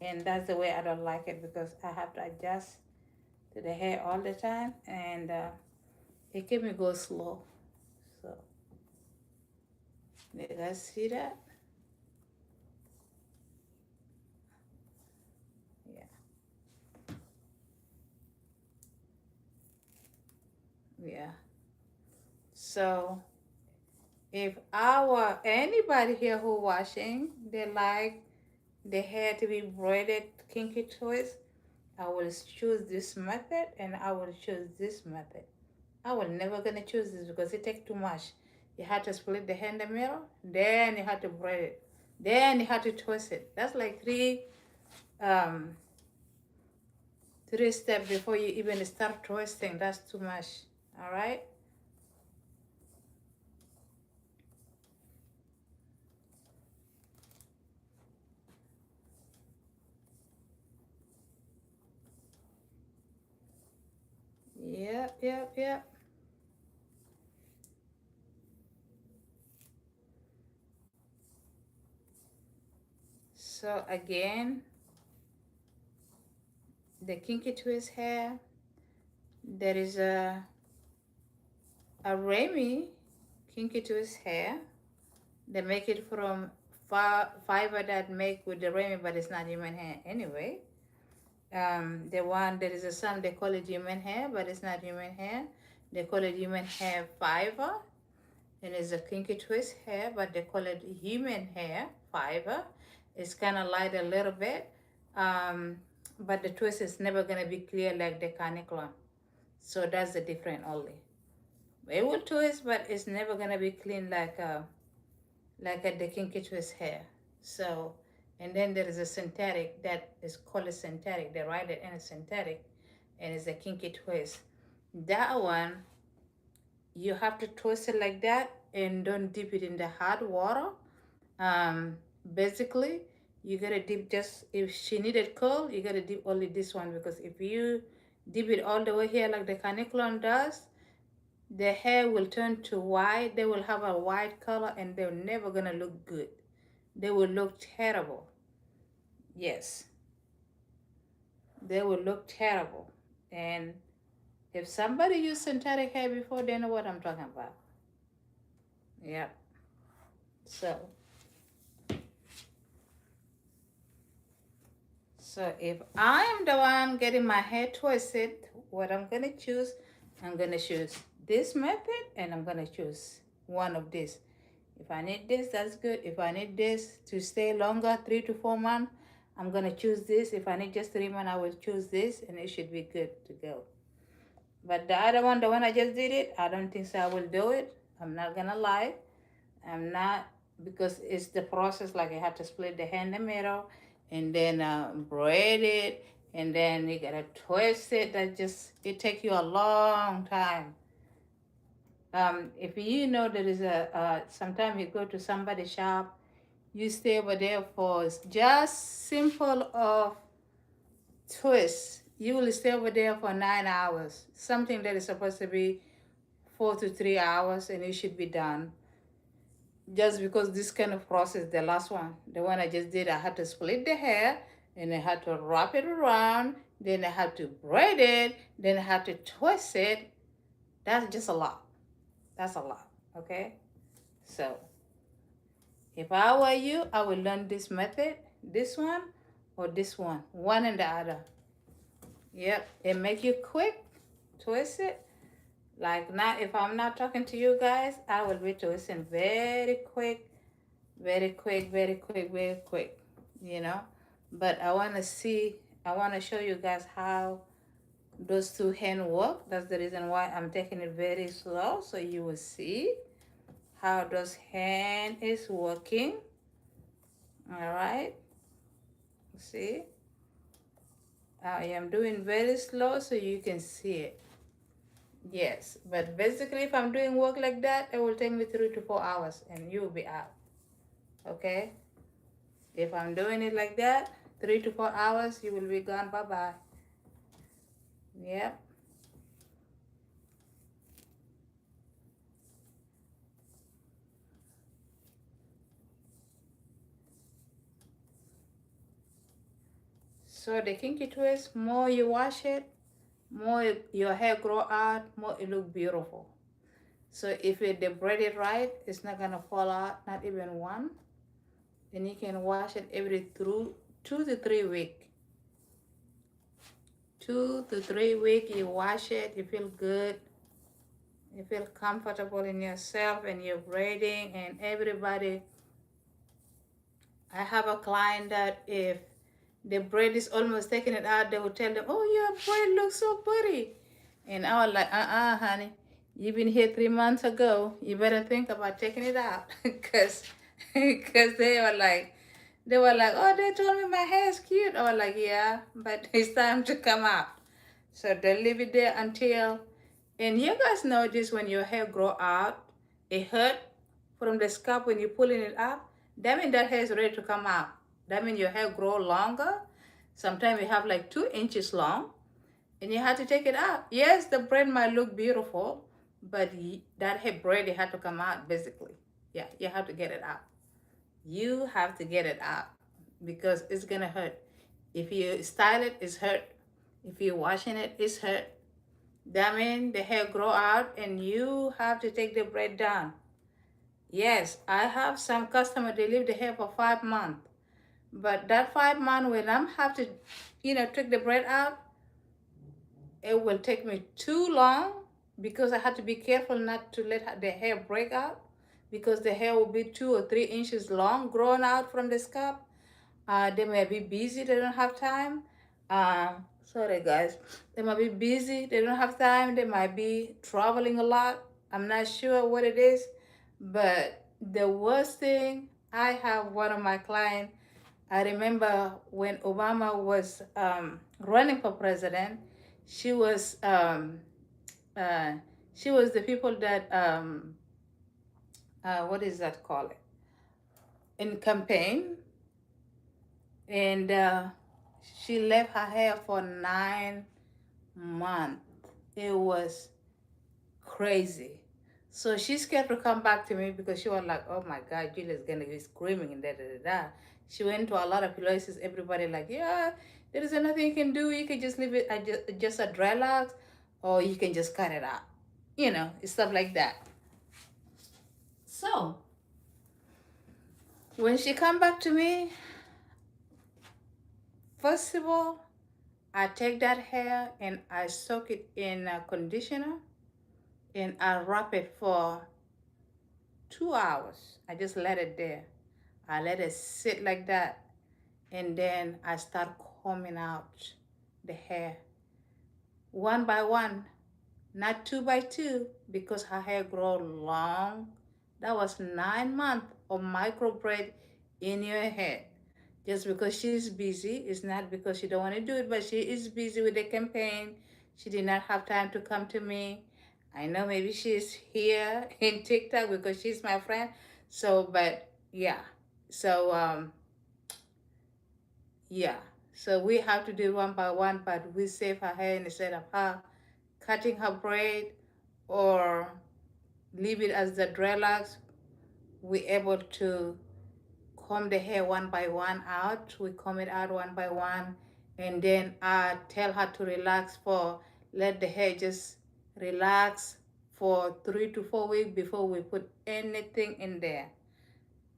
And that's the way I don't like it because I have to adjust to the hair all the time. And it can me go slow. So, you guys see that? Yeah. Yeah. So, if anybody here who washing, they like the hair to be braided kinky twist, I will choose this method and I will choose this method. I will never gonna choose this because it takes too much. You have to split the hair in the middle, then you have to braid it, then you have to twist it. That's like um three steps before you even start twisting. That's too much. All right. Yep, yep, yep. So again, the kinky twist hair, there is a Remy kinky twist hair. They make it from fiber that make with the Remy, but it's not human hair anyway. The one there is some they call it human hair, but it's not human hair. They call it human hair fiber, and it's a kinky twist hair, but they call it human hair fiber. It's kind of light a little bit, um, but the twist is never gonna be clear like the canicula. So that's the difference only. It will twist, but it's never gonna be clean like the kinky twist hair. So, and then there is a synthetic that is called a synthetic. They write it in a synthetic, and it's a kinky twist. That one, you have to twist it like that and don't dip it in the hot water. Um, Basically, you gotta dip just if she needed cold, you gotta dip only this one because if you dip it all the way here like the caniculum does, the hair will turn to white. They will have a white color and they're never gonna look good. They will look terrible. Yes, they will look terrible. And if somebody used synthetic hair before, they know what I'm talking about. Yep. So, so if I'm the one getting my hair twisted, what I'm gonna choose, I'm gonna choose this method and I'm gonna choose one of this. If I need this, that's good. If I need this to stay longer, 3 to 4 months, I'm gonna choose this. If I need just 3 months, I will choose this and it should be good to go. But the other one, the one I just did it, I don't think so I will do it. I'm not gonna lie. I'm not, because it's the process, like I have to split the hair in the middle and then braid it and then you gotta twist it. That just, it takes you a long time. If you know there is sometime you go to somebody's shop, you stay over there for just simple of twist. You will stay over there for 9 hours. Something that is supposed to be 4 to 3 hours, and it should be done. Just because this kind of process, the last one, the one I just did, I had to split the hair and I had to wrap it around then I have to braid it, then I have to twist it. That's just a lot. That's a lot, okay? So if I were you, I would learn this method, this one or this one and the other. Yep, it make you quick, twist it. Like now, if I'm not talking to you guys, I will be twisting very quick, very quick, very quick, very quick, you know. But I want to show you guys how those two hands work. That's the reason why I'm taking it very slow, so you will see how those hand is working. All right, see, I am doing very slow so you can see it. Yes, but basically if I'm doing work like that, it will take me 3 to 4 hours and you will be out. Okay, if I'm doing it like that, 3 to 4 hours, you will be gone. Bye bye. Yep. So the kinky twist, more you wash it, more your hair grow out, more it look beautiful. So if you braid it right, it's not gonna fall out, not even one. Then you can wash it every through 2 to 3 weeks. 2 to 3 weeks, you wash it, you feel good, you feel comfortable in yourself and your braiding and everybody. I have a client that if the braid is almost taking it out, they will tell them, "Oh, your braid looks so pretty." And I was like, honey, you've been here 3 months ago. You better think about taking it out. Because they were like, oh, they told me my hair is cute. I was like, yeah, but it's time to come out. So they leave it there until, and you guys know this when your hair grow out, it hurt from the scalp when you're pulling it up. That means that hair is ready to come out. That means your hair grow longer. Sometimes you have like 2 inches long and you have to take it out. Yes, the braid might look beautiful, but that hair braid, it had to come out basically. Yeah, you have to get it out. You have to get it out because it's gonna hurt. If you style it, it's hurt. If you're washing it, it's hurt. That means the hair grow out and you have to take the braid down. Yes, I have some customer, they leave the hair for 5 months. But that 5 months when I'm have to, take the braid out, it will take me too long because I have to be careful not to let the hair break out because the hair will be 2 or 3 inches long growing out from the scalp. They may be busy, they don't have time. Sorry guys, they might be busy, they don't have time, they might be traveling a lot. I'm not sure what it is, but the worst thing, I have one of my clients, I remember when Obama was running for president, she was uh, she was the people that what is that called, in campaign, and she left her hair for 9 months. It was crazy. So she's scared to come back to me because she was like, oh my God, Julia's gonna be screaming and da da da da. She went to a lot of places, everybody like, yeah, there is nothing you can do. You can just leave it just a dreadlocks, or you can just cut it out. Stuff like that. So when she come back to me, first of all, I take that hair and I soak it in a conditioner and I wrap it for 2 hours. I just let it there. I let it sit like that. And then I start combing out the hair one by one, not 2 by 2, because her hair grow long. That was 9 months of micro braid in your head. Just because she's busy, it's not because she don't want to do it, but she is busy with the campaign. She did not have time to come to me. I know maybe she's here in TikTok because she's my friend. So, but yeah. So, yeah. So we have to do one by one, but we save her hair instead of her cutting her braid or leave it as the dreadlocks. We able to comb the hair one by one out. We comb it out one by one and then I tell her to relax for, let the hair just relax for 3 to 4 weeks before we put anything in there.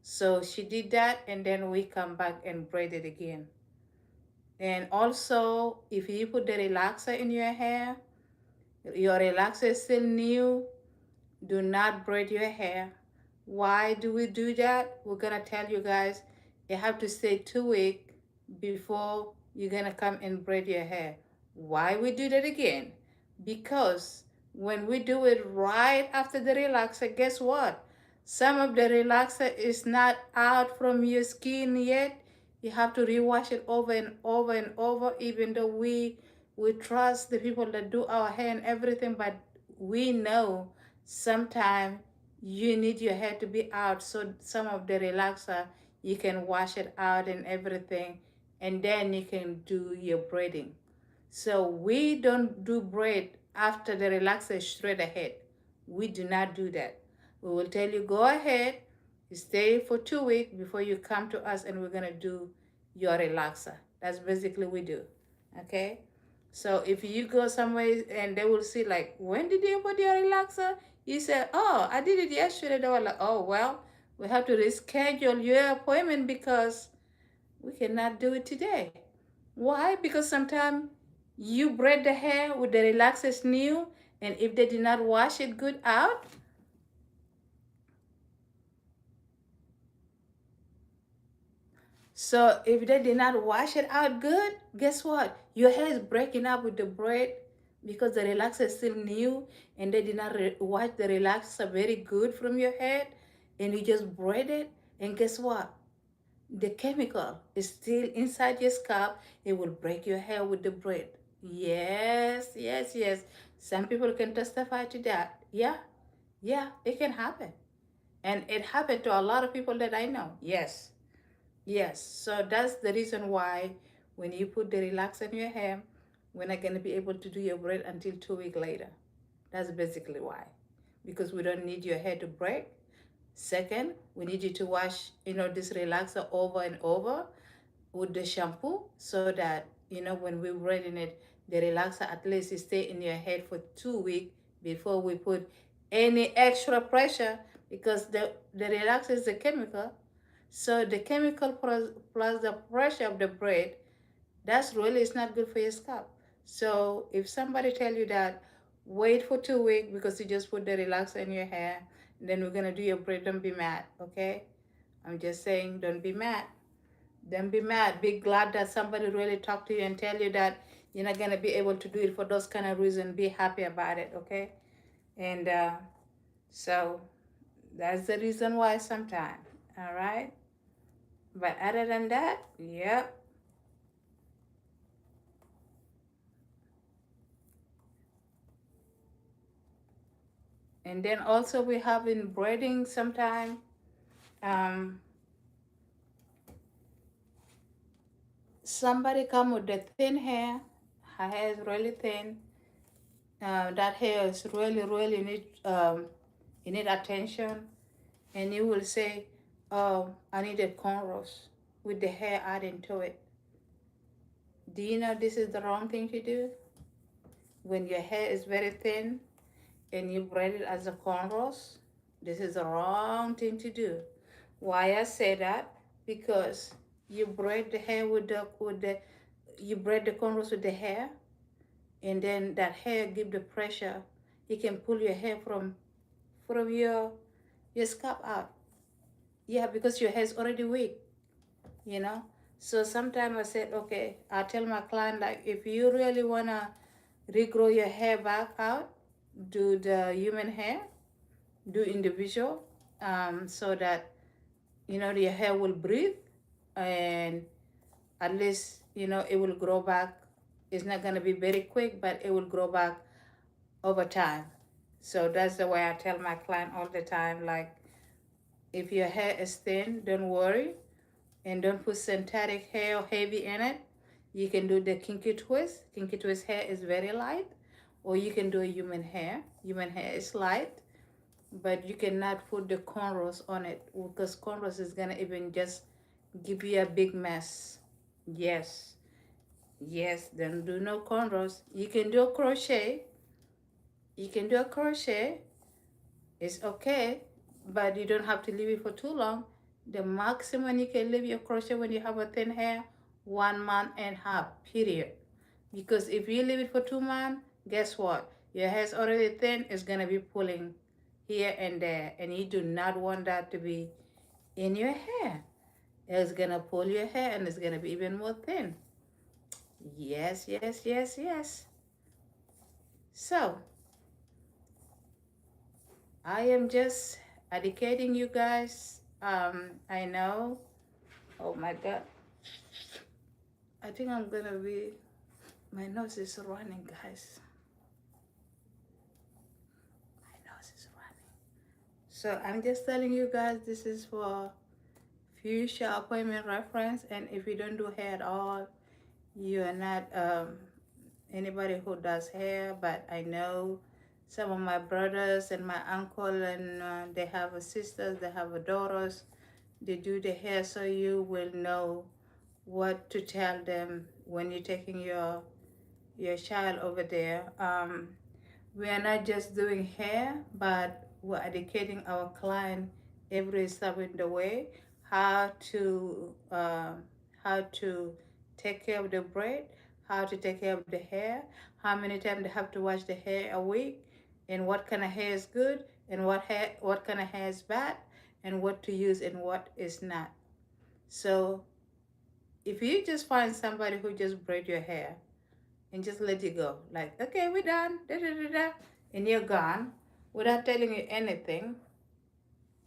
So she did that, and then we come back and braid it again. And also, if you put the relaxer in your hair, your relaxer is still new, do not braid your hair. Why do we do that? We're gonna tell you guys. You have to stay 2 weeks before you're gonna come and braid your hair. Why we do that again? Because when we do it right after the relaxer, guess what? Some of the relaxer is not out from your skin yet. You have to rewash it over and over and over, even though we trust the people that do our hair and everything, but we know sometimes you need your hair to be out, so some of the relaxer you can wash it out and everything, and then you can do your braiding. So we don't do braid after the relaxer is straight ahead. We do not do that. We will tell you, go ahead, stay for 2 weeks before you come to us, and we're gonna do your relaxer. That's basically we do. Okay. So if you go somewhere and they will see like, when did you put your relaxer? You say, oh, I did it yesterday. They were like, oh, well, we have to reschedule your appointment because we cannot do it today. Why? Because sometimes you braid the hair with the relaxers new, and if they did not wash it good out, so if they did not wash it out good, guess what? Your hair is breaking up with the braid because the relaxer is still new, and they did not wash the relaxer very good from your head, and you just braid it, and guess what? The chemical is still inside your scalp. It will break your hair with the braid. Yes, yes, yes. Some people can testify to that. Yeah, yeah, it can happen. And it happened to a lot of people that I know. Yes. Yes, so that's the reason why when you put the relaxer in your hair, we're not going to be able to do your braid until 2 weeks later. That's basically why. Because we don't need your hair to break. Second, we need you to wash, this relaxer over and over with the shampoo so that, when we're braiding it, the relaxer at least stay in your head for 2 weeks before we put any extra pressure, because the relaxer is a chemical, so the chemical plus the pressure of the braid, that's really is not good for your scalp. So if somebody tell you that, wait for 2 weeks because you just put the relaxer in your hair, then we're gonna do your braid, don't be mad, okay? I'm just saying, don't be mad. Don't be mad. Be glad that somebody really talked to you and tell you that you're not gonna be able to do it for those kind of reasons. Be happy about it, okay? And so that's the reason why sometimes. All right. But other than that, yep. And then also we have in braiding sometime. Um, Somebody come with the thin hair. Her hair is really thin. That hair is really, really you need attention. And you will say, oh, I needed cornrows with the hair adding to it. Do you know this is the wrong thing to do? When your hair is very thin and you braid it as a cornrows, this is the wrong thing to do. Why I say that? Because you braid the hair you braid the cornrows with the hair, and then that hair give the pressure. You can pull your hair from your scalp out. Yeah, because your hair is already weak, you know. So sometimes I said, okay, I tell my client, like, if you really wanna regrow your hair back out, do the human hair, do individual, so that your hair will breathe, and at least it will grow back. It's not going to be very quick, but it will grow back over time. So that's the way I tell my client all the time, like, if your hair is thin, don't worry, and don't put synthetic hair or heavy in it. You can do the kinky twist. Kinky twist hair is very light, or you can do a human hair. Human hair is light, but you cannot put the cornrows on it, because cornrows is gonna even just give you a big mess. Yes, Yes, don't do no cornrows. You can do a crochet. You can do a crochet. It's okay, but you don't have to leave it for too long. The maximum you can leave your crochet when you have a thin hair, 1 month and a half, period. Because if you leave it for 2 months, guess what? Your hair's already thin, it's gonna be pulling here and there, and you do not want that to be in your hair. It's gonna pull your hair and it's gonna be even more thin. Yes, yes, yes, yes. So I am just educating you guys. I know. Oh my God. I think I'm gonna be. My nose is running, guys. My nose is running. So I'm just telling you guys this is for future appointment reference, and if you don't do hair at all, you are not anybody who does hair. But I know some of my brothers and my uncle, and they have a sisters, they have a daughters, they do the hair, so you will know what to tell them when you're taking your child over there. We are not just doing hair, but we're educating our client every step in the way how to take care of the braid, how to take care of the hair, how many times they have to wash the hair a week, and what kind of hair is good, and what kind of hair is bad, and what to use and what is not. So if you just find somebody who just braid your hair and just let you go, like, okay, we're done, da da da da, and you're gone without telling you anything,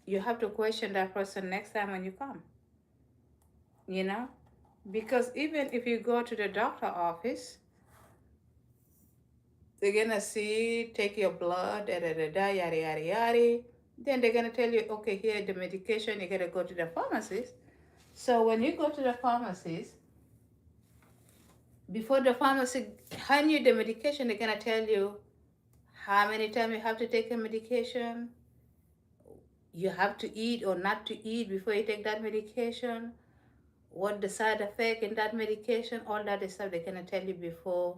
you have to question that person next time when you come, you know? Because even if you go to the doctor office, they're gonna see, take your blood, da da da da, yada yada yada. Then they're gonna tell you, okay, here the medication, you gotta go to the pharmacist. So when you go to the pharmacist, before the pharmacy hand you the medication, they're gonna tell you how many times you have to take a medication, you have to eat or not to eat before you take that medication, what the side effect in that medication, all that stuff they're gonna tell you before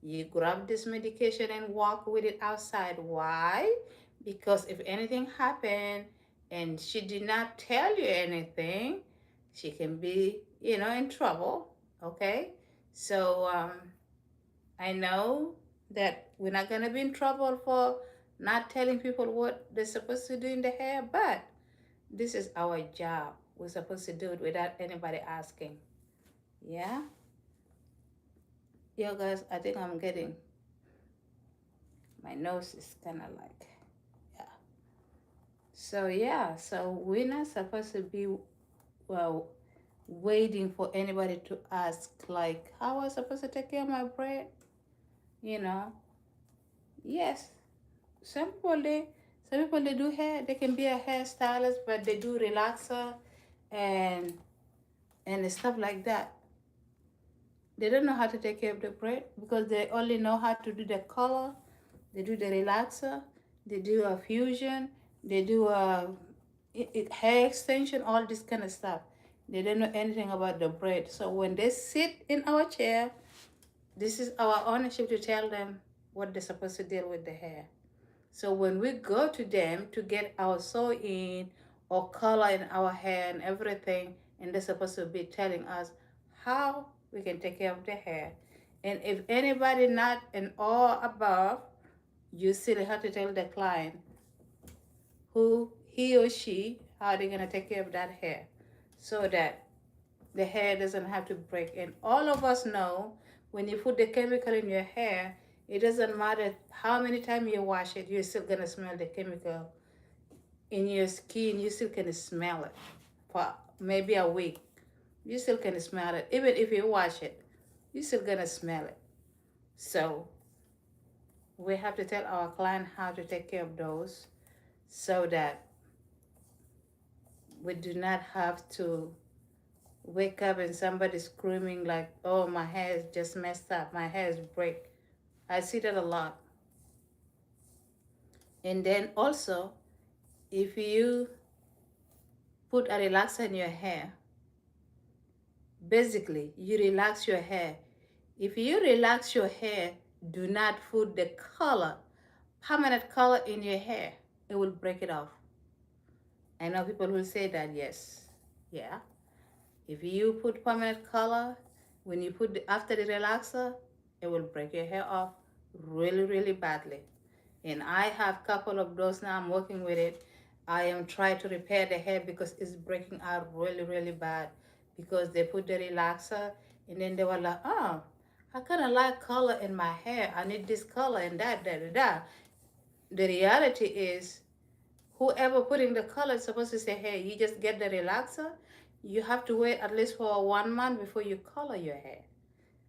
you grab this medication and walk with it outside. Why? Because if anything happened and she did not tell you anything, she can be, in trouble. Okay? So I know that we're not gonna be in trouble for not telling people what they're supposed to do in the hair, but this is our job. We're supposed to do it without anybody asking. Yeah? Yeah, guys, I think I'm getting, my nose is kind of like, yeah. So, yeah, so we're not supposed to be, well, waiting for anybody to ask, like, how am I supposed to take care of my braid? You know? Yes, some people they do hair. They can be a hairstylist, but they do relaxer and stuff like that. They don't know how to take care of the braid because they only know how to do the color. They do the relaxer. They do a fusion. They do a hair extension. All this kind of stuff. They don't know anything about the braid. So when they sit in our chair, this is our ownership to tell them what they're supposed to deal with the hair. So when we go to them to get our sew in or color in our hair and everything, and they're supposed to be telling us how we can take care of the hair. And if anybody not in all above, you still have to tell the client who he or she, how they're gonna take care of that hair so that the hair doesn't have to break. And all of us know when you put the chemical in your hair, it doesn't matter how many times you wash it, you're still gonna smell the chemical in your skin. You still can smell it for maybe a week. You still can smell it. Even if you wash it, you're still gonna smell it. So we have to tell our client how to take care of those so that we do not have to wake up and somebody screaming like, oh, my hair is just messed up, my hair is break. I see that a lot. And then also, if you put a relaxer in your hair, basically you relax your hair. If you relax your hair, do not put the color, permanent color in your hair. It will break it off. I know people will say that, yes. Yeah. If you put permanent color, when you put after the relaxer, it will break your hair off really, really badly. And I have a couple of those now. I'm working with it. I am trying to repair the hair because it's breaking out really, really bad because they put the relaxer and then they were like, oh, I kind of like color in my hair. I need this color and that, da, da, da. The reality is whoever putting the color is supposed to say, hey, you just get the relaxer. You have to wait at least for 1 month before you color your hair.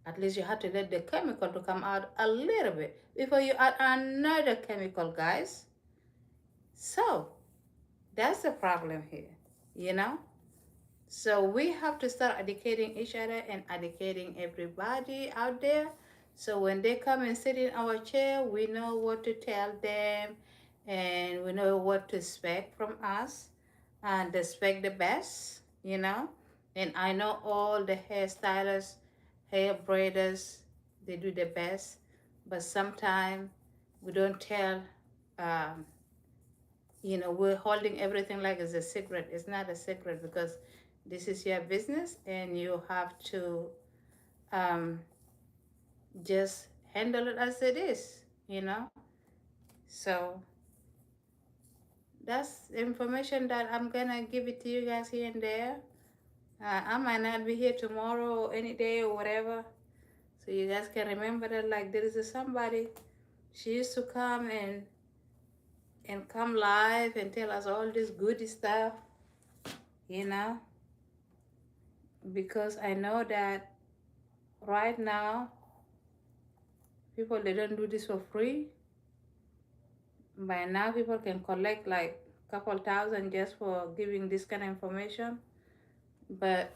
At least you have to let the chemical to come out a little bit before you add another chemical, guys. So that's the problem here, you know? So we have to start educating each other and educating everybody out there. So when they come and sit in our chair, we know what to tell them and we know what to expect from us and expect the best, you know. And I know all the hairstylists, hair braiders, they do the best, but sometimes we don't tell, um, you know, we're holding everything like it's a secret. It's not a secret because this is your business and you have to um, just handle it as it is, you know. So that's information that I'm gonna give it to you guys here and there. I might not be here tomorrow or any day or whatever, so you guys can remember that like there is somebody. She used to come and come live and tell us all this good stuff, you know, because I know that right now people they don't do this for free. By now people can collect like couple thousand just for giving this kind of information, but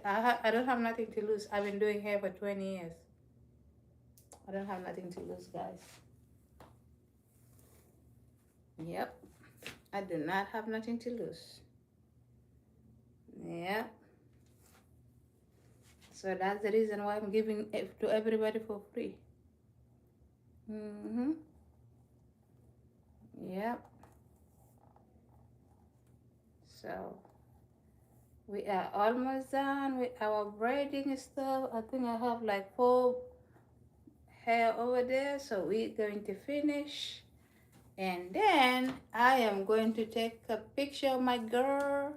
I don't have nothing to lose. I've been doing hair for 20 years. I don't have nothing to lose, guys. Yep, I do not have nothing to lose. Yeah, so that's the reason why I'm giving it to everybody for free. Yep. So we are almost done with our braiding stuff. I think I have like 4 hair over there, so we're going to finish. And then I am going to take a picture of my girl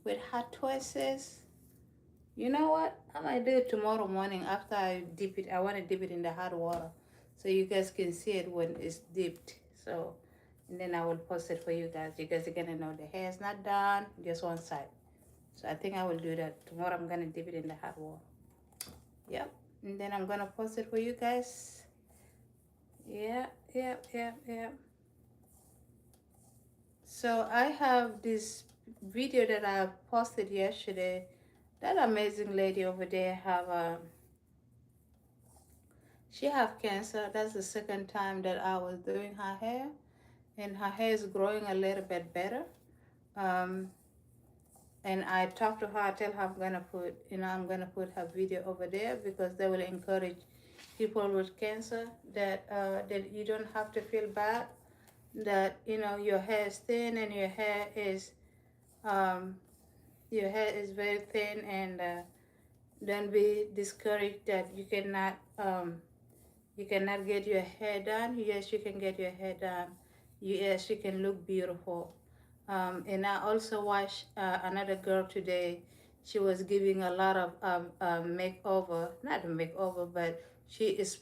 with her twists. You know what? I might do it tomorrow morning after I dip it. I want to dip it in the hot water so you guys can see it when it's dipped. So, and then I will post it for you guys. You guys are gonna know the hair is not done, just one side. So I think I will do that tomorrow. I'm gonna dip it in the hot water. Yep. And then I'm gonna post it for you guys. Yeah, yeah. So I have this video that I posted yesterday. That amazing lady over there have she have cancer. That's the second time that I was doing her hair, and her hair is growing a little bit better. Um, and I talked to her. I tell her I'm gonna put her video over there because they will encourage people with cancer that you don't have to feel bad, that your hair is thin and um, your hair is very thin, and don't be discouraged that you cannot get your hair done. Yes, you can get your hair done. Yes, you can look beautiful. And I also watched another girl today. She was giving a lot of makeover, not a makeover, but she is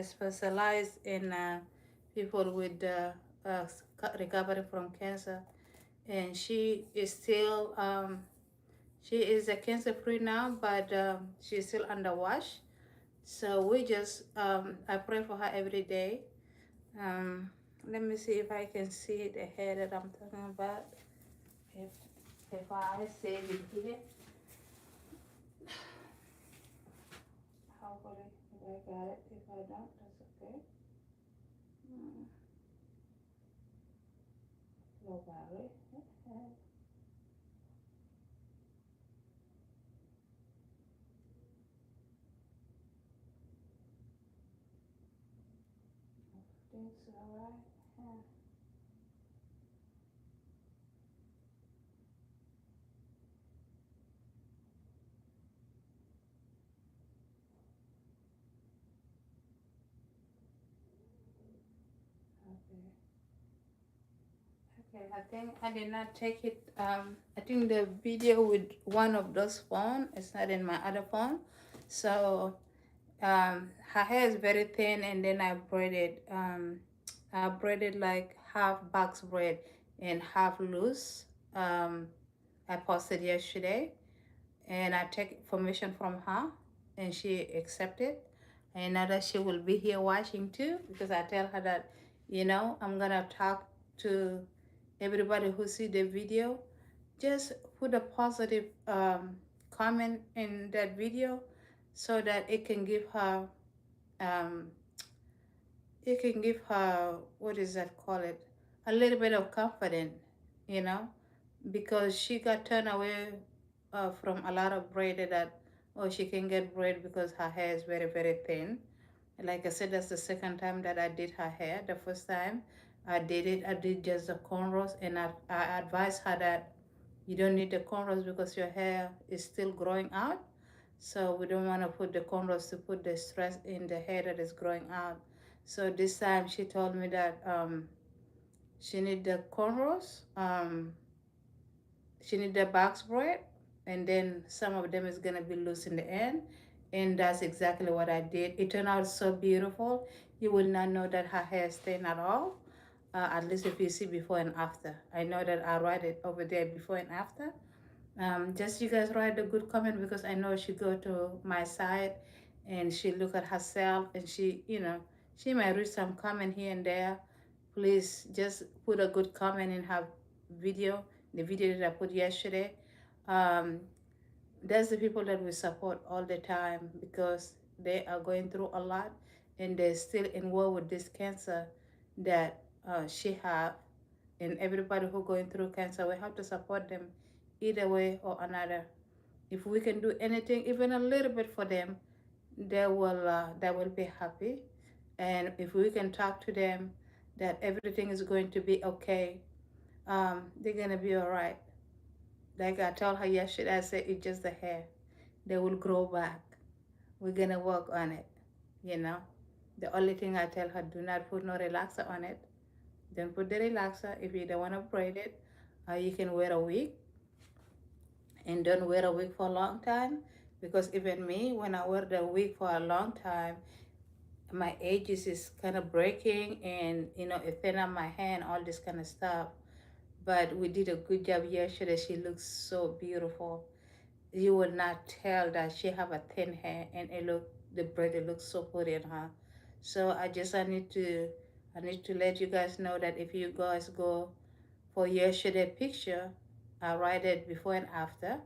specialized in people with recovering from cancer. And she is a cancer free now, but she's still under wash. So I pray for her every day. Um, Let me see if I can see the hair that I'm talking about. If if I save it here, hopefully if I got it. If I don't, that's okay. No worry. It's alright. Yeah. Okay. Okay, I think I did not take it. I think the video with one of those phone is not in my other phone. So her hair is very thin, and then I braided like half box braid and half loose. Um, I posted yesterday, and I take permission from her, and she accepted. And now that she will be here watching too, because I tell her that, I'm gonna talk to everybody who see the video. Just put a positive comment in that video, so that um, it can give her, what is that call it, a little bit of confidence, you know, because she got turned away from a lot of braid that, oh, she can get braid because her hair is very, very thin. Like I said, that's the second time that I did her hair. The first time I did just the cornrows, and I advised her that you don't need the cornrows because your hair is still growing out. So we don't want to put the cornrows to put the stress in the hair that is growing out. So this time she told me that she need the cornrows. She need the box braid, and then some of them is gonna be loose in the end. And that's exactly what I did. It turned out so beautiful. You will not know that her hair is thin at all. At least if you see before and after. I know that I write it over there before and after. Just you guys write a good comment, because I know she go to my site and she look at herself, and she might read some comment here and there. Please just put a good comment in her video, the video that I put yesterday. Um, that's the people that we support all the time, because they are going through a lot, and they're still in war with this cancer that she have. And everybody who going through cancer, we have to support them either way or another. If we can do anything, even a little bit for them, they will be happy. And if we can talk to them that everything is going to be okay, they're gonna be all right. Like I told her yesterday, I said it's just the hair. They will grow back. We're gonna work on it. You know, the only thing I tell her, do not put no relaxer on it. Don't put the relaxer. If you don't want to braid it, you can wear a wig, and don't wear a wig for a long time, because even me, when I wear the wig for a long time, my edges is kind of breaking, and it thin on my hand, all this kind of stuff. But we did a good job yesterday. She looks so beautiful. You will not tell that she have a thin hair, and the braid, it looks so pretty in her. So I need to let you guys know that if you guys go for yesterday picture, I write it before and after.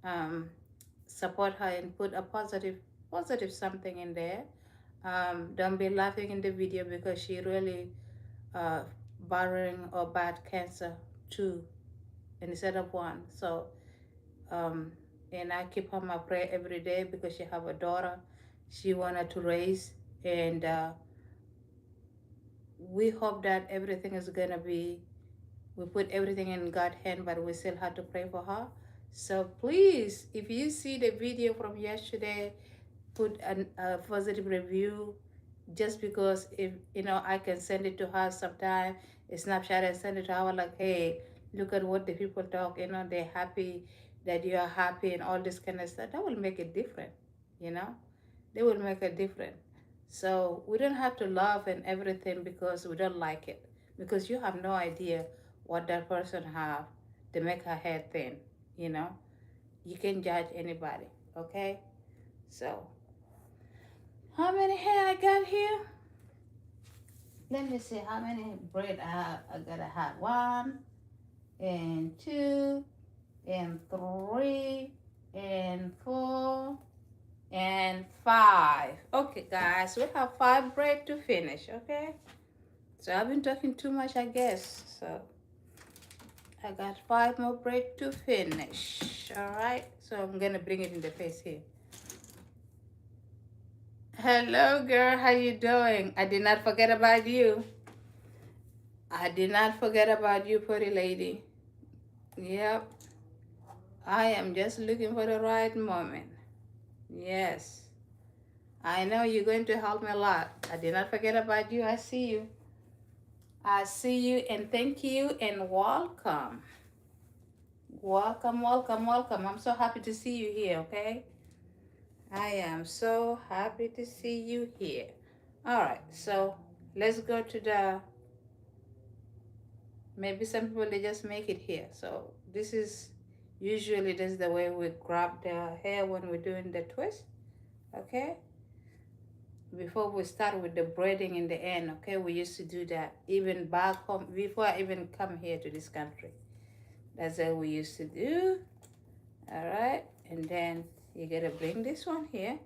um, Support her and put a positive something in there. Don't be laughing in the video, because she really uh, battering or bad cancer two instead of one. So um, and I keep her my prayer every day, because she have a daughter she wanted to raise. And we hope that everything is gonna be, we put everything in God's hand, but we still have to pray for her. So please, if you see the video from yesterday, put a positive review. Just because, if I can send it to her sometime, a snapshot, and send it to her like, hey, look at what the people talk. They're happy that you are happy and all this kind of stuff. That will make it different. You know, they will make a difference. So we don't have to love and everything because we don't like it, because you have no idea what that person have to make her hair thin. You know, you can judge anybody. Okay, so how many hair I got here? Let me see how many braid I have. I gotta have 1 and 2 and 3 and 4 and 5. Okay, guys, we have 5 braid to finish. Okay, so I've been talking too much, I guess. So I got 5 more braid to finish. All right, so I'm gonna bring it in the face here. Hello, girl. How you doing? I did not forget about you. I did not forget about you, pretty lady. Yep. I am just looking for the right moment. Yes. I know you're going to help me a lot. I did not forget about you. I see you. I see you and thank you and welcome. Welcome, welcome, welcome. I'm so happy to see you here, okay? I am so happy to see you here. All right, so let's go to the, maybe some people they just make it here. So this is usually this is the way we grab the hair when we're doing the twist, okay? Before we start with the braiding in the end, okay? We used to do that even back home before I even come here to this country. That's what we used to do. All right, and then you gotta bring this one here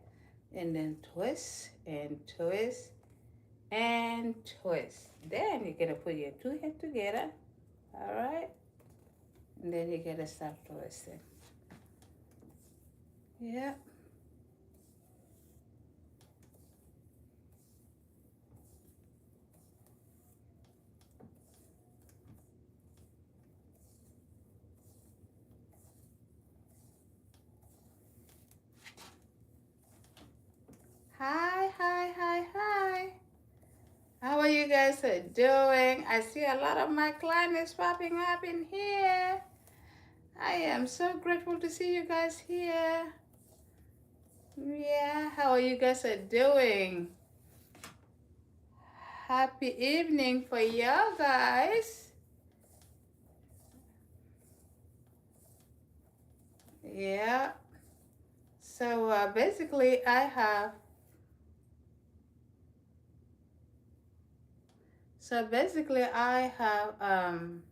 and then twist and twist and twist. Then you're gonna put your two hands together, all right? And then you gotta start twisting. Yeah. Hi, hi, hi, hi. How are you guys doing? I see a lot of my clients popping up in here. I am so grateful to see you guys here. Yeah, how are you guys doing? Happy evening for y'all guys. Yeah. So basically, I have. So basically, I have um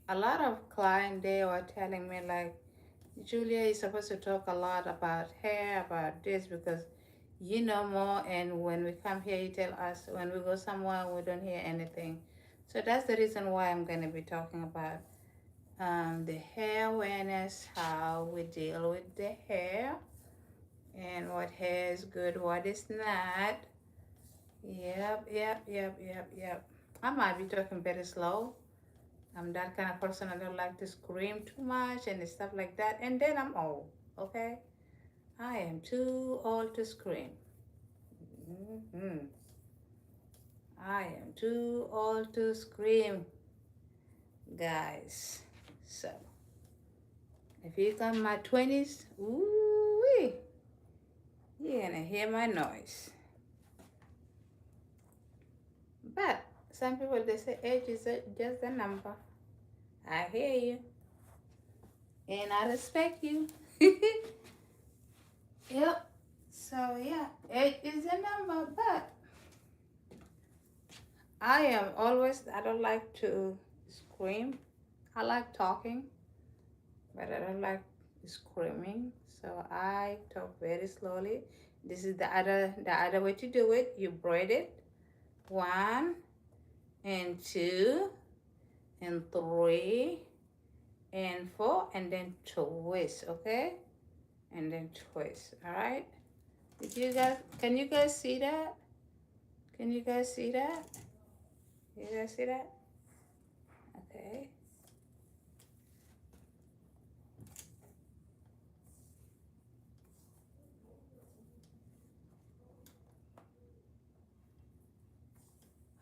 a lot of clients. They were telling me like, Julia is supposed to talk a lot about hair, about this because you know more. And when we come here, you tell us. When we go somewhere, we don't hear anything. So that's the reason why I'm gonna be talking about the hair awareness, how we deal with the hair, and what hair is good, what is not. Yep. I might be talking very slow. I'm that kind of person. I don't like to scream too much and stuff like that. And then I'm old, okay? I am too old to scream. hmm I am too old to scream, guys. So, if you come my 20s, ooh, you're gonna hear my noise. But some people they say age is just a number. I hear you, and I respect you. Yep. So yeah, age is a number, but I am always. I don't like to scream. I like talking, but I don't like screaming. So I talk very slowly. This is the other way to do it. You braid it, one and two and three and four, and then twist. Okay, and then twist. All right. Did you guys? Can you guys see that? Can you guys see that? You guys see that? Okay.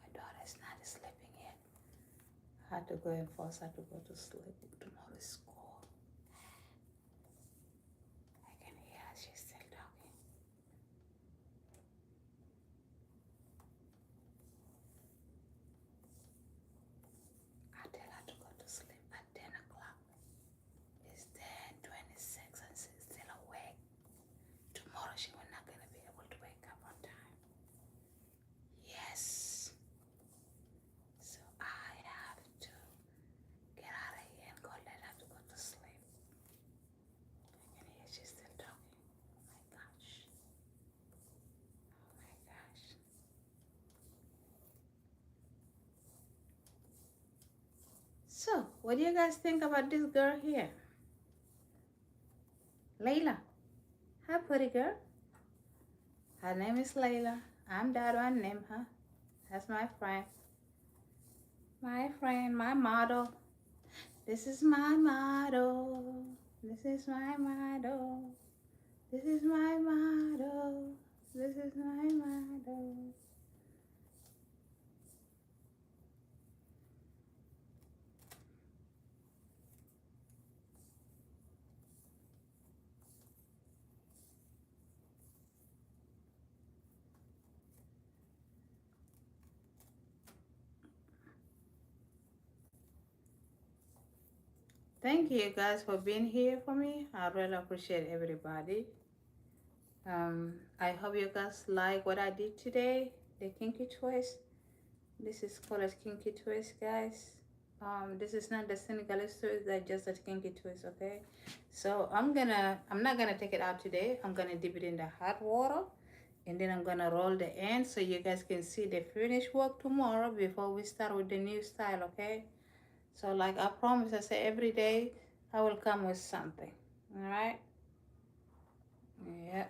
My daughter's not sleeping yet. I had to go and force her to go to sleep. Tomorrow's school. I can hear her. She's still talking. I tell her to go to sleep at 10 o'clock. It's 10:26 and she's still awake. Tomorrow she will not gonna be able to wake up on time. Yes. So I have to get out of here and go let her to go to sleep. I can hear she's still talking. Oh my gosh. Oh my gosh. So, what do you guys think about this girl here? Layla. Hi, pretty girl. Her name is Layla. I'm that one name, huh? That's my friend. My friend, my model. This is my model. This is my model. This is my model. This is my model. Thank you guys for being here for me. I really appreciate everybody. I hope you guys like what I did today. The kinky twist. This is called a kinky twist, guys. This is not the Senegalese twist, that's just a kinky twist, okay? So I'm not gonna take it out today. I'm gonna dip it in the hot water, and then I'm gonna roll the end so you guys can see the finished work tomorrow before we start with the new style, okay? So like I promise, I say every day I will come with something, all right? Yeah.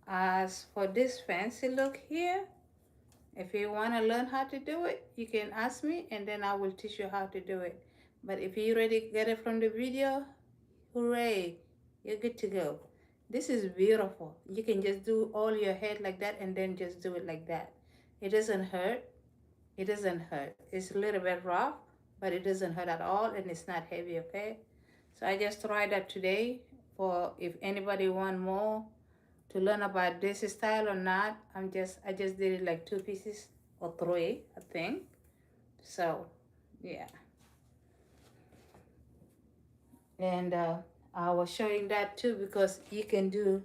As for this fancy look here, if you want to learn how to do it, you can ask me and then I will teach you how to do it. But if you already get it from the video, hooray, you're good to go. This is beautiful. You can just do all your head like that and then just do it like that. It doesn't hurt. It doesn't hurt. It's a little bit rough, but it doesn't hurt at all and it's not heavy, okay? So I just tried that today for if anybody want more to learn about this style or not. I just did it like 2 pieces or 3, I think. So yeah, and I was showing that too because you can do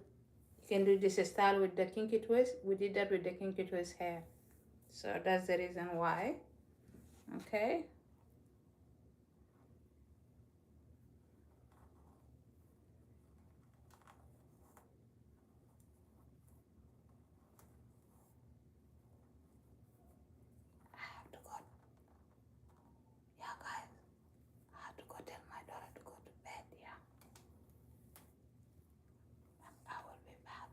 this style with the kinky twist. We did that with the kinky twist hair, so that's the reason why. Okay. I have to go. Yeah, guys, I have to go tell my daughter to go to bed. Yeah, I will be back.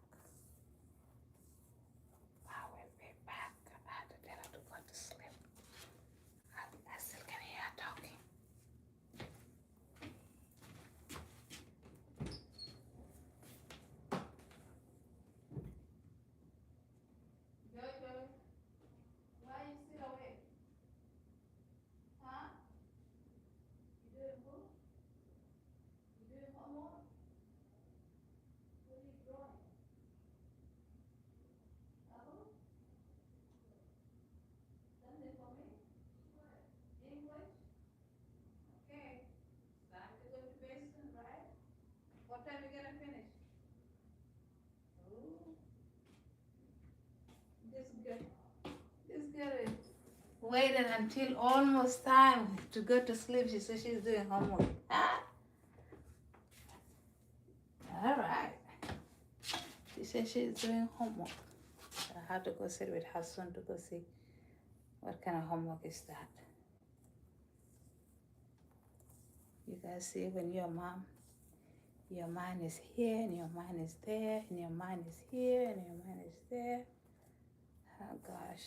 I will be back. I have to tell her to go to sleep. I still can hear her talking. Jojo, why are you still awake? Huh? You doing what? You doing homework? What are you drawing? Oh, something for me? English? Okay. Time to go to bed soon, right? What time you gonna finish? Oh, this girl. This girl is waiting until almost time to go to sleep. She says she's doing homework. Ah, all right. She said she's doing homework. I have to go sit with her son to go see what kind of homework is that. You guys see when your mind is here and your mind is there and your mind is here and your mind is there. Oh gosh.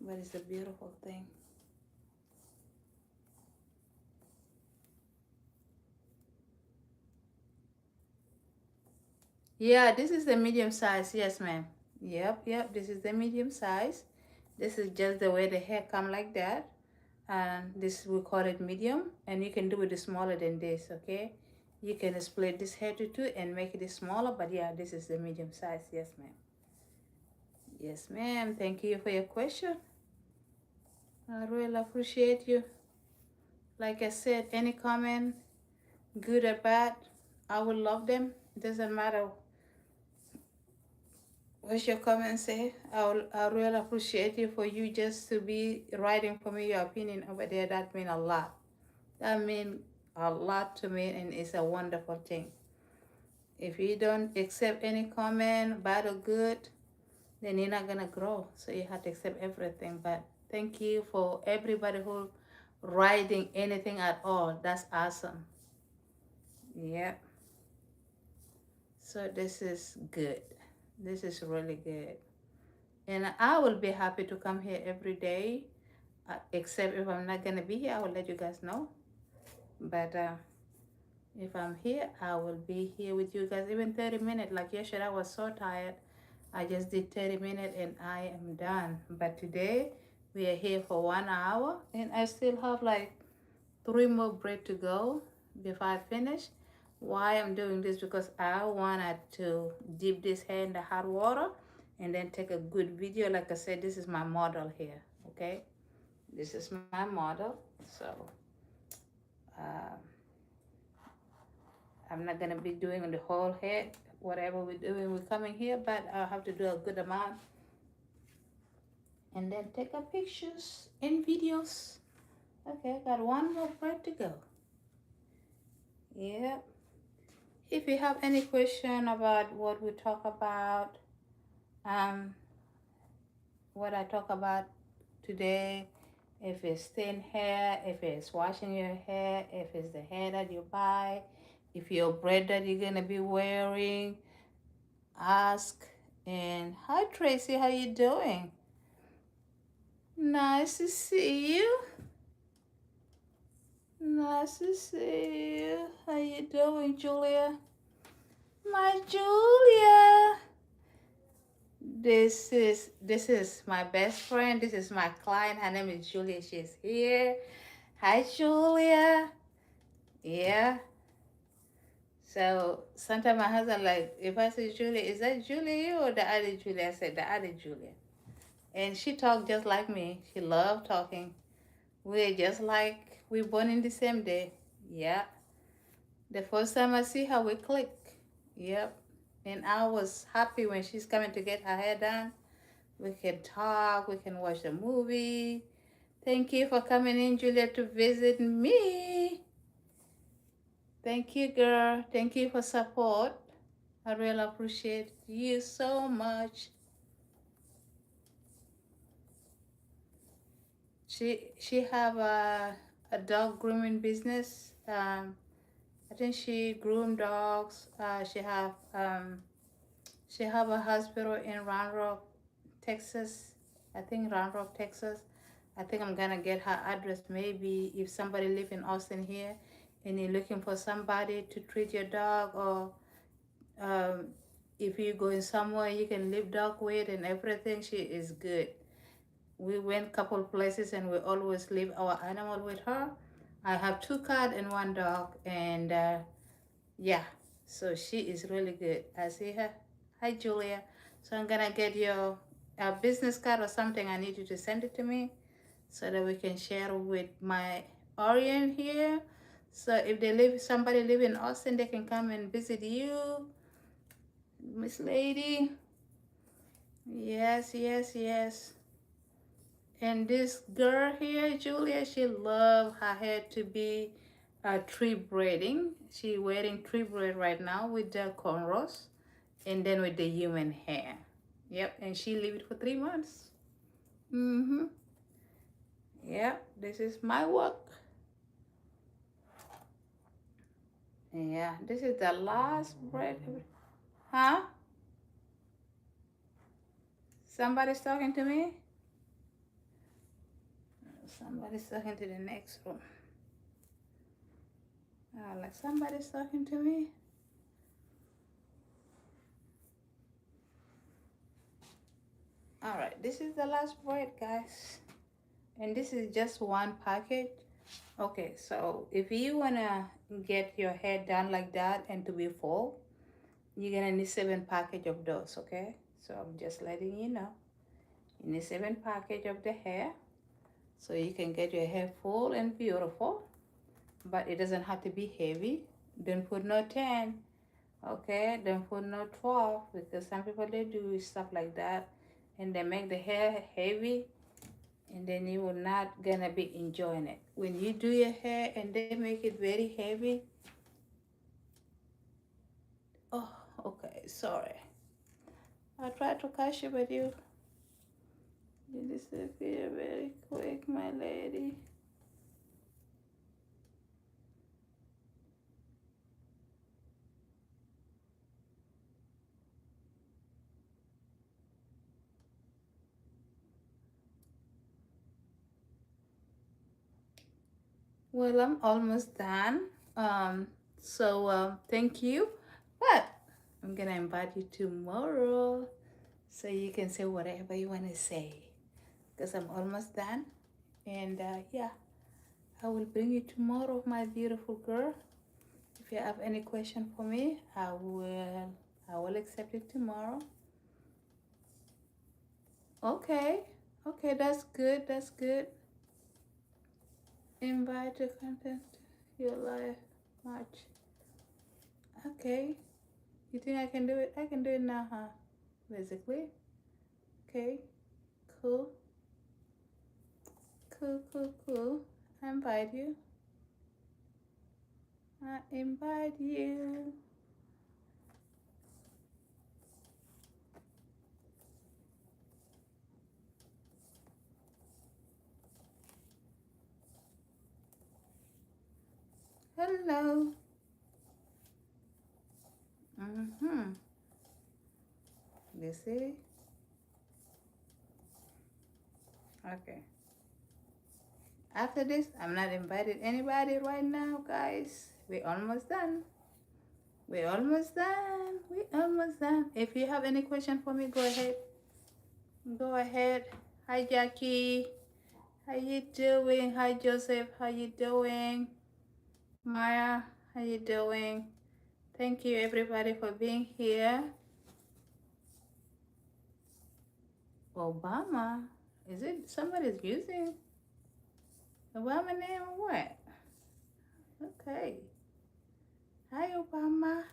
But it's a beautiful thing. Yeah, this is the medium size. Yes, ma'am. Yep. This is the medium size. This is just the way the hair come like that. And this we call it medium. And you can do it smaller than this, okay? You can split this hair to 2 and make it smaller. But yeah, this is the medium size. Yes, ma'am. Yes, ma'am. Thank you for your question. I really appreciate you. Like I said, any comment, good or bad, I will love them. Doesn't matter what your comment say. I really appreciate you for you just to be writing for me your opinion over there. That mean a lot. That mean a lot to me, and it's a wonderful thing. If you don't accept any comment, bad or good, then you're not gonna grow. So you have to accept everything. But thank you for everybody who writing anything at all. That's awesome. Yep. So this is good. This is really good. And I will be happy to come here every day. Except if I'm not gonna be here, I will let you guys know. But if I'm here, I will be here with you guys. Even 30 minutes. Like yesterday, I was so tired. I just did 30 minutes and I am done. But today, we are here for 1 hour. And I still have like 3 more bread to go before I finish. Why I'm doing this? Because I wanted to dip this hair in the hot water and then take a good video. Like I said, this is my model here. Okay? This is my model. So, uh, I'm not gonna be doing the whole head, whatever we're doing, we're coming here, but I'll have to do a good amount and then take a pictures and videos. Okay, got 1 more bread to go. Yeah. If you have any question about what we talk about, um, what I talk about today, if it's thin hair, if it's washing your hair, if it's the hair that you buy, if your bread that you're gonna be wearing, ask. And hi Tracy, how you doing? Nice to see you. Nice to see you. How you doing, Julia? My Julia. This is my best friend. This is my client. Her name is Julia. She's here. Hi, Julia. Yeah. So sometimes my husband like, if I say Julia, is that Julia you or the other Julia? I said the other Julia. And she talked just like me. She loved talking. We're just like we born in the same day. Yeah. The first time I see her, we click. Yep. And I was happy when she's coming to get her hair done. We can talk. We can watch the movie. Thank you for coming in, Julia, to visit me. Thank you, girl. Thank you for support. I really appreciate you so much. She have a dog grooming business. I think she groom dogs. She have a hospital in Round Rock, Texas. I think Round Rock, Texas. I think I'm gonna get her address. Maybe if somebody live in Austin here, and you're looking for somebody to treat your dog, or um, if you're going somewhere you can leave dog with and everything, she is good. We went couple places and we always leave our animal with her. I have 2 cats and 1 dog, and yeah, so she is really good. I see her. Hi, Julia. So I'm gonna get your business card or something. I need you to send it to me so that we can share with my audience here. So if somebody live in Austin, they can come and visit you, Miss Lady. Yes, yes, yes. And this girl here, Julia, she love her hair to be tree braiding. She wearing tree braid right now with the cornrows and then with the human hair. Yep, and she leave it for 3 months. Mm-hmm. Yep, this is my work. Yeah, this is the last braid. Huh? Somebody's talking to me? Somebody's talking to the next room. Like somebody's talking to me. All right, this is the last braid, guys. And this is just 1 package. Okay, so if you wanna get your hair done like that and to be full, you're gonna need 7 package of those, okay? So I'm just letting you know. You need 7 package of the hair so you can get your hair full and beautiful, but it doesn't have to be heavy. Don't put no 10, okay? Don't put no 12, because some people they do stuff like that and they make the hair heavy, and then you will not gonna be enjoying it. When you do your hair and they make it very heavy, oh, okay, sorry. I tried to catch you, but you disappear very quick, my lady. Well, I'm almost done. Thank you. But I'm gonna invite you tomorrow so you can say whatever you want to say. Because I'm almost done. And yeah, I will bring you tomorrow, my beautiful girl. If you have any question for me, I will accept it tomorrow. Okay. Okay, that's good. That's good. Invite the content to your life much. Okay. You think I can do it? I can do it now, huh? Basically. Okay. Cool. Cool, cool, cool. I invite you. I invite you. Hello. Mm-hmm. You see? Okay. After this, I'm not inviting anybody right now, guys. We're almost done. We're almost done. We're almost done. If you have any question for me, go ahead. Go ahead. Hi, Jackie. How you doing? Hi, Joseph. How you doing? Maya, how you doing? Thank you, everybody, for being here. Obama? Is it somebody's using Obama name or what? Okay. Hi, Obama.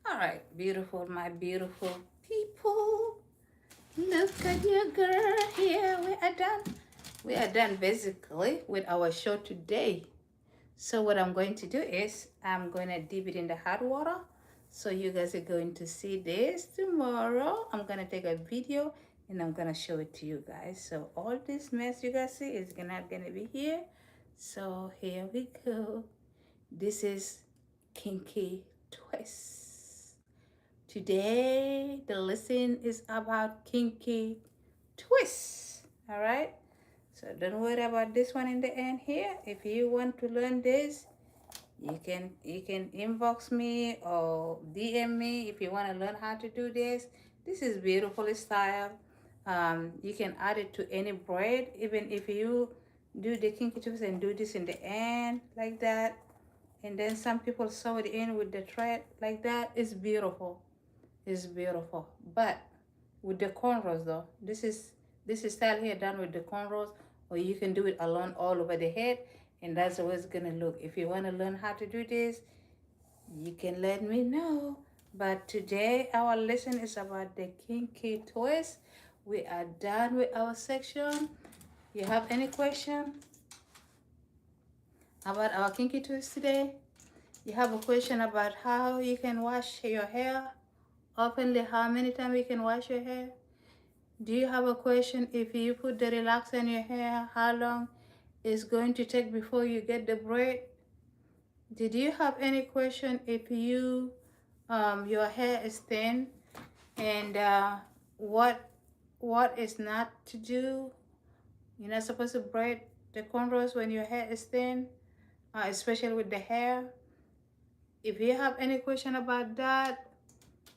All right, beautiful, my beautiful people. Look at your girl here. We are done. We are done basically with our show today. So what I'm going to do is I'm going to dip it in the hot water. So you guys are going to see this tomorrow. I'm going to take a video and I'm going to show it to you guys. So all this mess you guys see is not going to be here. So here we go. This is Kinky Twist. Today the lesson is about Kinky Twist. All right. So don't worry about this one in the end here. If you want to learn this, you can inbox me or DM me if you want to learn how to do this. This is beautiful style. You can add it to any braid, even if you do the kinky twist and do this in the end like that. And then some people sew it in with the thread like that. It's beautiful. It's beautiful. But with the cornrows though, this is style here done with the cornrows, or you can do it alone all over the head, and that's the way it's gonna look. If you want to learn how to do this, you can let me know. But today our lesson is about the kinky twist. We are done with our section. You have any question about our kinky twist today? You have a question about how you can wash your hair openly, how many times you can wash your hair? Do you have a question if you put the relaxer in your hair, how long it's going to take before you get the braid? Did you have any question if your hair is thin and what is not to do? You're not supposed to braid the cornrows when your hair is thin, especially with the hair. If you have any question about that,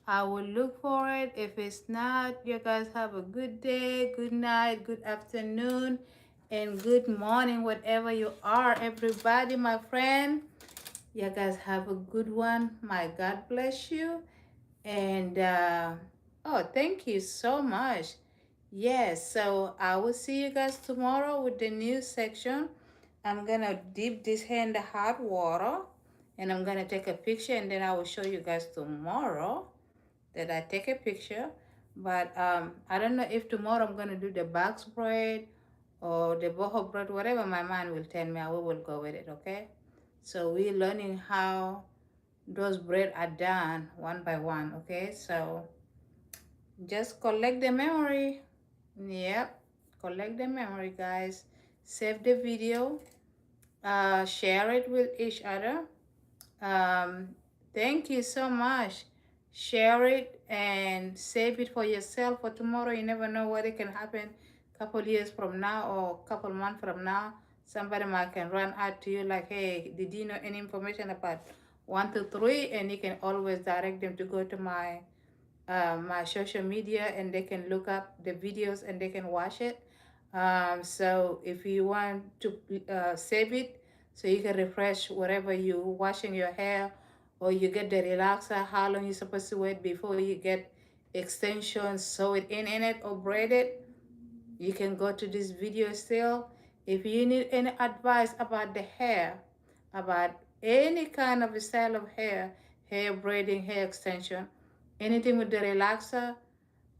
I will look for it. If it's not, you guys have a good day, good night, good afternoon, and good morning, whatever you are, everybody, my friend. You guys have a good one. My God bless you. And oh, thank you so much. Yes, so I will see you guys tomorrow with the new section. I'm gonna dip this hair in the hot water and I'm gonna take a picture, and then I will show you guys tomorrow that I take a picture. But I don't know if tomorrow I'm gonna do the box braid or the boho braid, whatever my mind will tell me, I will go with it, okay? So we're learning how those braid are done one by one, okay? So just collect the memory. Yep, collect the memory, guys. Save the video, share it with each other. Um, Thank you so much. Share it and save it for yourself for tomorrow. You never know what it can happen couple years from now or couple months from now. Somebody might can run out to you like, hey, did you know any information about 1, 2, 3? And you can always direct them to go to my social media, and they can look up the videos and they can watch it. So if you want to save it so you can refresh wherever you washing your hair, or you get the relaxer, how long you supposed to wait before you get extensions, sew it in it or braid it, you can go to this video still. If you need any advice about the hair, about any kind of style of hair braiding, hair extension, anything with the relaxer,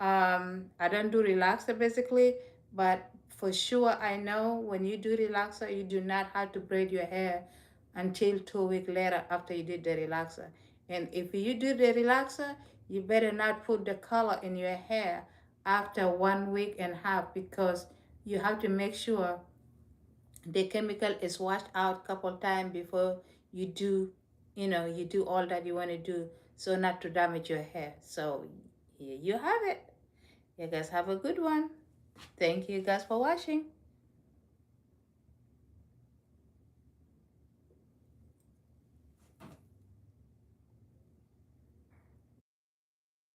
I don't do relaxer basically, but for sure I know when you do relaxer, you do not have to braid your hair until 2 weeks later after you did the relaxer. And if you do the relaxer, you better not put the color in your hair after 1 week and a half, because you have to make sure the chemical is washed out couple times before you do, you do all that you want to do, so not to damage your hair. So here you have it. You guys have a good one. Thank you guys for watching.